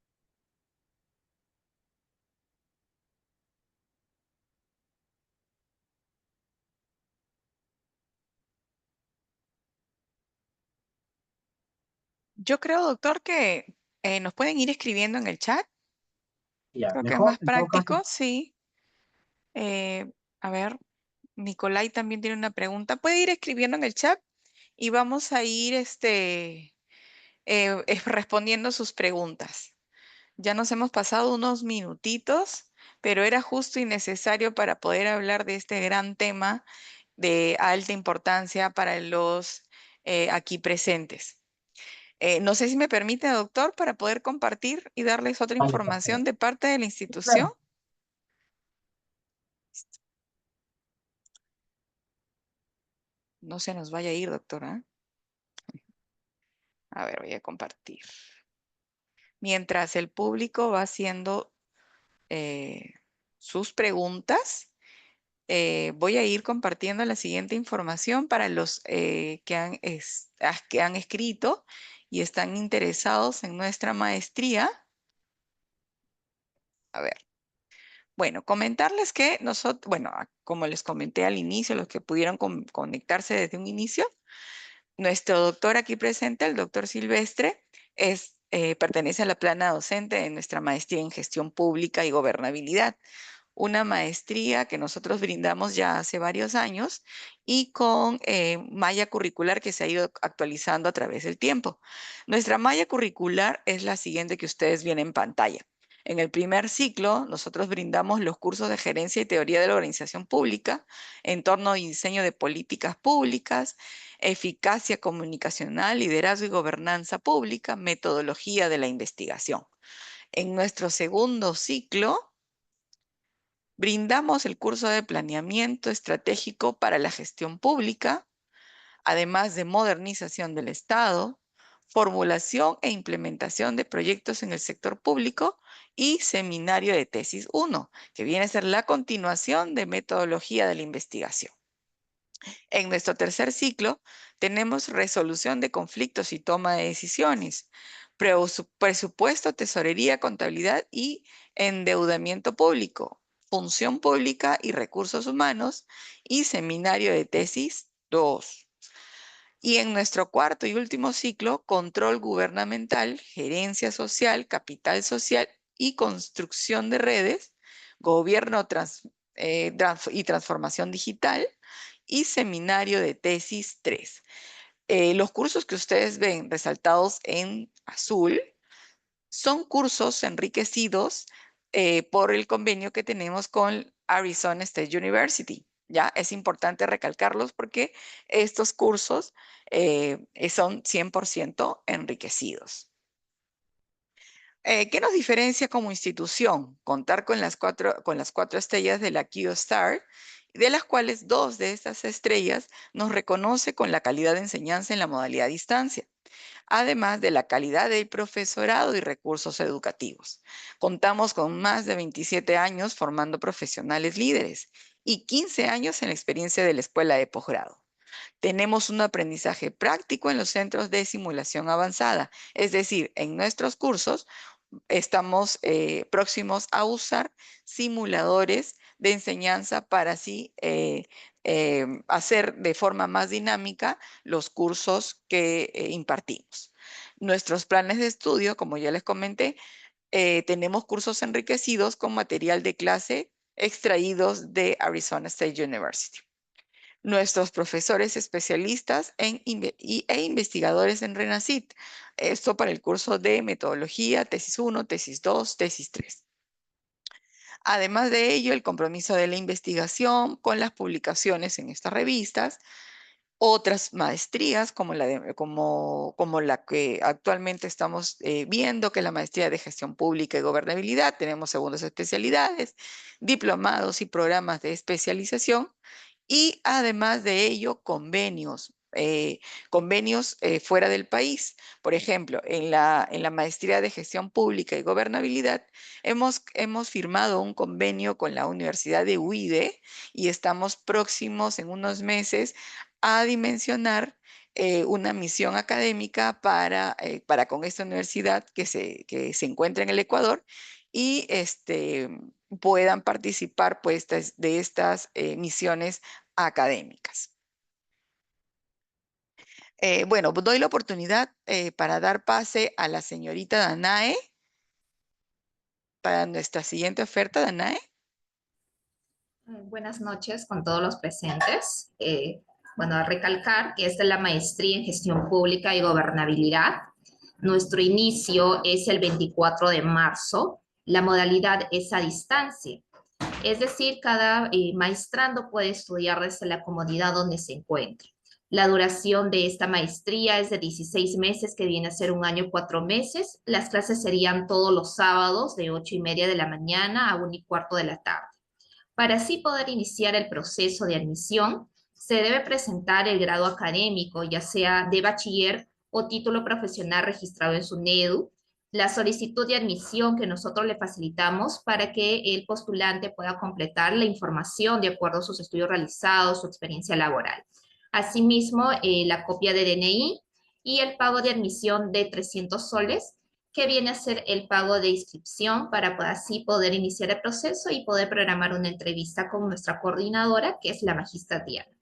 Yo creo, doctor, que nos pueden ir escribiendo en el chat. Ya, Creo que es mejor, más en todo caso, práctico, sí. A ver, Nicolai también tiene una pregunta. Puede ir escribiendo en el chat y vamos a ir respondiendo sus preguntas. Ya nos hemos pasado unos minutitos, pero era justo y necesario para poder hablar de este gran tema de alta importancia para los aquí presentes. No sé si me permite, doctor, para poder compartir y darles otra vale, por favor. información de parte de la Sí, institución. claro. No se nos vaya a ir, doctora. A ver, voy a compartir. Mientras el público va haciendo sus preguntas, voy a ir compartiendo la siguiente información para los que han escrito y están interesados en nuestra maestría. A ver. Bueno, comentarles que nosotros, bueno, como les comenté al inicio, los que pudieron conectarse desde un inicio, nuestro doctor aquí presente, el doctor Silvestre, pertenece a la plana docente de nuestra maestría en gestión pública y gobernabilidad, una maestría que nosotros brindamos ya hace varios años y con malla curricular que se ha ido actualizando a través del tiempo. Nuestra malla curricular es la siguiente que ustedes ven en pantalla. En el primer ciclo, nosotros brindamos los cursos de gerencia y teoría de la organización pública, entorno y diseño de políticas públicas, eficacia comunicacional, liderazgo y gobernanza pública, metodología de la investigación. En nuestro segundo ciclo, brindamos el curso de planeamiento estratégico para la gestión pública, además de modernización del Estado, formulación e implementación de proyectos en el sector público y seminario de tesis 1, que viene a ser la continuación de metodología de la investigación. En nuestro tercer ciclo tenemos resolución de conflictos y toma de decisiones, presupuesto, tesorería, contabilidad y endeudamiento público, función pública y recursos humanos y seminario de tesis 2. Y en nuestro cuarto y último ciclo, control gubernamental, gerencia social, capital social y construcción de redes, gobierno y transformación digital y seminario de tesis 3. Los cursos que ustedes ven resaltados en azul son cursos enriquecidos por el convenio que tenemos con Arizona State University. ¿Ya? Es importante recalcarlos porque estos cursos son 100% enriquecidos. ¿Qué nos diferencia como institución? Contar con las cuatro estrellas de la Q-Star, de las cuales 2 de estas estrellas nos reconoce con la calidad de enseñanza en la modalidad a distancia, además de la calidad del profesorado y recursos educativos. Contamos con más de 27 años formando profesionales líderes y 15 años en la experiencia de la escuela de posgrado. Tenemos un aprendizaje práctico en los centros de simulación avanzada, es decir, en nuestros cursos estamos próximos a usar simuladores de enseñanza para así hacer de forma más dinámica los cursos que impartimos. Nuestros planes de estudio, como ya les comenté, tenemos cursos enriquecidos con material de clase extraídos de Arizona State University. Nuestros profesores especialistas e investigadores en RENACIT. Esto para el curso de metodología, tesis 1, tesis 2, tesis 3. Además de ello, el compromiso de la investigación con las publicaciones en estas revistas, otras maestrías como la que actualmente estamos viendo, que es la maestría de gestión pública y gobernabilidad. Tenemos segundas especialidades, diplomados y programas de especialización y además de ello, convenios fuera del país. Por ejemplo, en la maestría de gestión pública y gobernabilidad, hemos firmado un convenio con la Universidad de UIDE y estamos próximos en unos meses a dimensionar una misión académica para con esta universidad que se encuentra en el Ecuador y puedan participar pues, de estas misiones académicas. Bueno, doy la oportunidad para dar pase a la señorita Danae para nuestra siguiente oferta, Danae. Buenas noches con todos los presentes. Bueno, a recalcar que esta es la maestría en gestión pública y gobernabilidad. Nuestro inicio es el 24 de marzo. La modalidad es a distancia. Es decir, cada maestrando puede estudiar desde la comodidad donde se encuentre. La duración de esta maestría es de 16 meses, que viene a ser 1 año 4 meses. Las clases serían todos los sábados de 8:30 de la mañana a 1:15 de la tarde. Para así poder iniciar el proceso de admisión, se debe presentar el grado académico, ya sea de bachiller o título profesional registrado en SUNEDU, la solicitud de admisión que nosotros le facilitamos para que el postulante pueda completar la información de acuerdo a sus estudios realizados, su experiencia laboral. Asimismo, la copia de DNI y el pago de admisión de 300 soles, que viene a ser el pago de inscripción para así poder iniciar el proceso y poder programar una entrevista con nuestra coordinadora, que es la magistra Diana.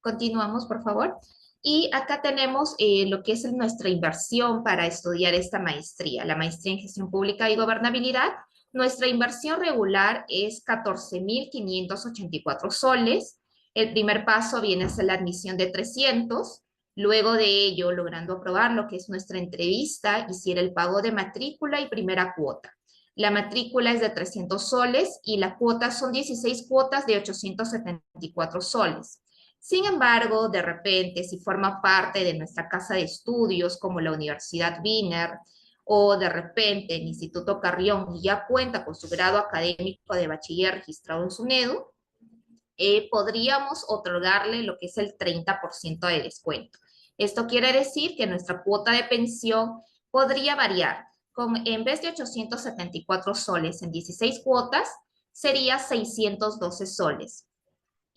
Continuamos, por favor. Y acá tenemos lo que es nuestra inversión para estudiar esta maestría, la maestría en gestión pública y gobernabilidad. Nuestra inversión regular es 14.584 soles. El primer paso viene a ser la admisión de 300. Luego de ello, logrando aprobar lo que es nuestra entrevista, hiciera el pago de matrícula y primera cuota. La matrícula es de 300 soles y la cuota son 16 cuotas de 874 soles. Sin embargo, de repente, si forma parte de nuestra casa de estudios, como la Universidad Wiener, o de repente el Instituto Carrión ya cuenta con su grado académico de bachiller registrado en SUNEDU, podríamos otorgarle lo que es el 30% de descuento. Esto quiere decir que nuestra cuota de pensión podría variar. En vez de 874 soles en 16 cuotas, sería 612 soles.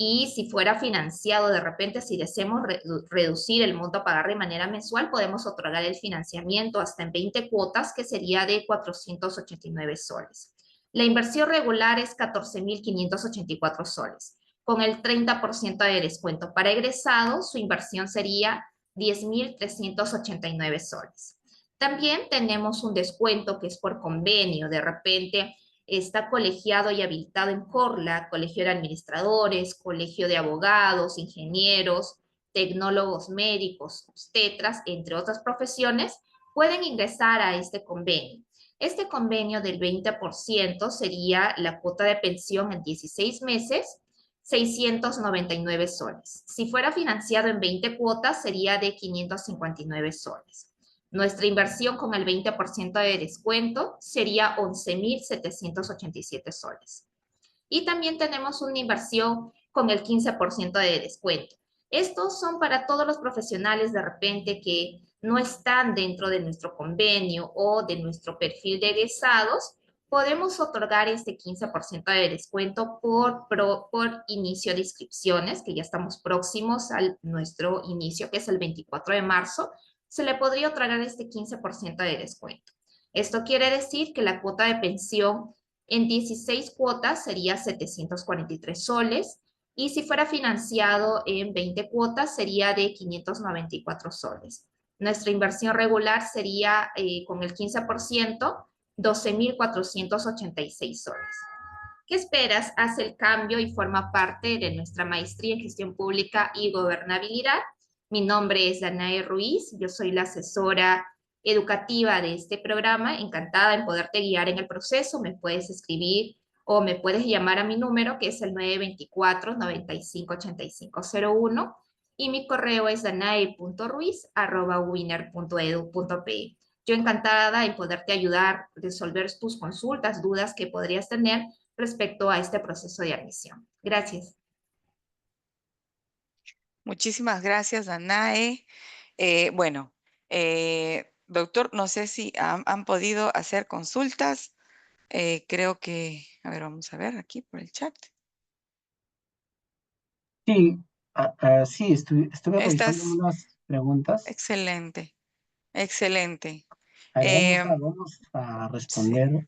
Y si fuera financiado, de repente, si deseamos reducir el monto a pagar de manera mensual, podemos otorgar el financiamiento hasta en 20 cuotas, que sería de 489 soles. La inversión regular es 14.584 soles. Con el 30% de descuento para egresados, su inversión sería 10.389 soles. También tenemos un descuento que es por convenio. De repente, está colegiado y habilitado en CORLA, Colegio de Administradores, Colegio de Abogados, Ingenieros, Tecnólogos Médicos, obstetras, entre otras profesiones, pueden ingresar a este convenio. Este convenio del 20% sería la cuota de pensión en 16 meses, 699 soles. Si fuera financiado en 20 cuotas, sería de 559 soles. Nuestra inversión con el 20% de descuento sería 11.787 soles. Y también tenemos una inversión con el 15% de descuento. Estos son para todos los profesionales de repente que no están dentro de nuestro convenio o de nuestro perfil de egresados. Podemos otorgar este 15% de descuento por inicio de inscripciones, que ya estamos próximos a nuestro inicio, que es el 24 de marzo. Se le podría otorgar este 15% de descuento. Esto quiere decir que la cuota de pensión en 16 cuotas sería 743 soles y si fuera financiado en 20 cuotas sería de 594 soles. Nuestra inversión regular sería con el 15%, 12.486 soles. ¿Qué esperas? Haz el cambio y forma parte de nuestra maestría en gestión pública y gobernabilidad. Mi nombre es Danae Ruiz, yo soy la asesora educativa de este programa, encantada en poderte guiar en el proceso. Me puedes escribir o me puedes llamar a mi número, que es el 924-958501, y mi correo es danae.ruiz@winner.edu.pe. Yo encantada en poderte ayudar, resolver tus consultas, dudas que podrías tener respecto a este proceso de admisión. Gracias. Muchísimas gracias, Danae. Bueno, doctor, no sé si han podido hacer consultas. Creo que, a ver, vamos a ver aquí por el chat. Sí, sí, estuve revisando Estás unas preguntas. excelente, excelente. A ver, Em, vamos a sí, responder.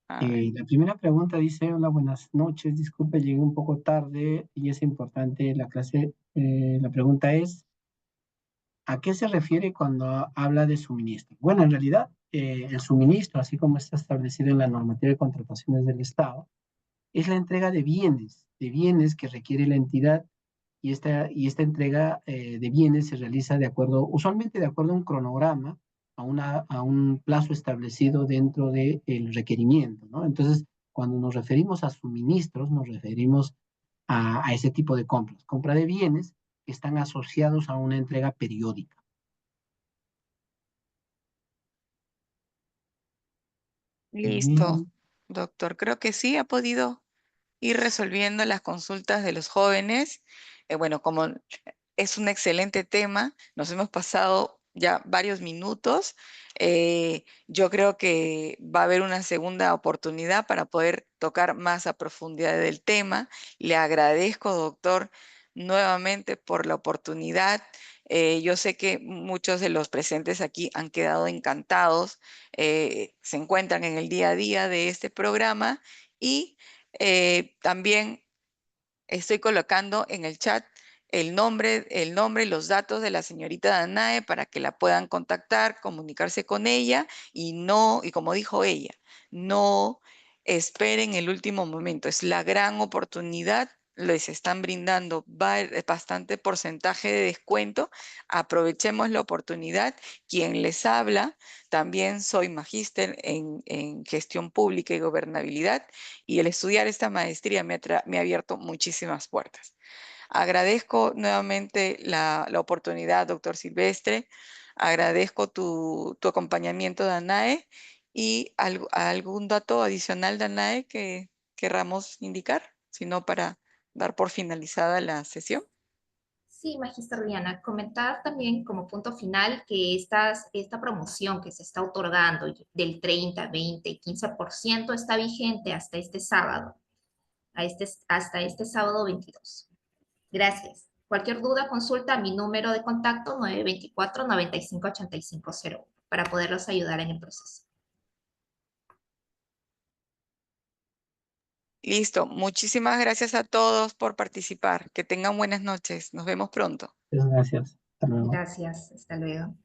a ver. La primera pregunta dice, hola, buenas noches, disculpe, llegué un poco tarde y es importante la clase. La pregunta es, ¿a qué se refiere cuando habla de suministro? Bueno, en realidad, el suministro, así como está establecido en la normativa de contrataciones del Estado, es la entrega de bienes que requiere la entidad y esta entrega de bienes se realiza de acuerdo, usualmente de acuerdo a un cronograma, a un plazo establecido dentro del requerimiento, ¿no? Entonces, cuando nos referimos a suministros, nos referimos a ese tipo de compras, compra de bienes que están asociados a una entrega periódica. Listo, Bien. doctor. Creo que sí ha podido ir resolviendo las consultas de los jóvenes. Bueno, como Es un excelente tema. Nos hemos pasado ya varios minutos. Yo creo que va a haber una segunda oportunidad para poder tocar más a profundidad del tema. Le agradezco, doctor, nuevamente por la oportunidad. Yo sé que muchos de los presentes aquí han quedado encantados, se encuentran en el día a día de este programa y también estoy colocando en el chat el nombre y los datos de la señorita Danae para que la puedan contactar, comunicarse con ella y como dijo ella, no esperen el último momento. Es la gran oportunidad. Les están brindando bastante porcentaje de descuento. Aprovechemos la oportunidad. Quien les habla, también soy magíster en gestión pública y gobernabilidad y el estudiar esta maestría me ha abierto muchísimas puertas. Agradezco nuevamente la oportunidad, doctor Silvestre. Agradezco tu acompañamiento, Danae, y algún dato adicional, Danae, que querramos indicar, sino para dar por finalizada la sesión. Sí, Magister Diana, comentar también como punto final que esta promoción que se está otorgando del 30, 20, 15% está vigente hasta este sábado, hasta este sábado 22. Gracias. Cualquier duda, consulta a mi número de contacto 924-958501 para poderlos ayudar en el proceso. Listo. Muchísimas gracias a todos por participar. Que tengan buenas noches. Nos vemos pronto. Muchas gracias. Hasta luego. Gracias. Hasta luego.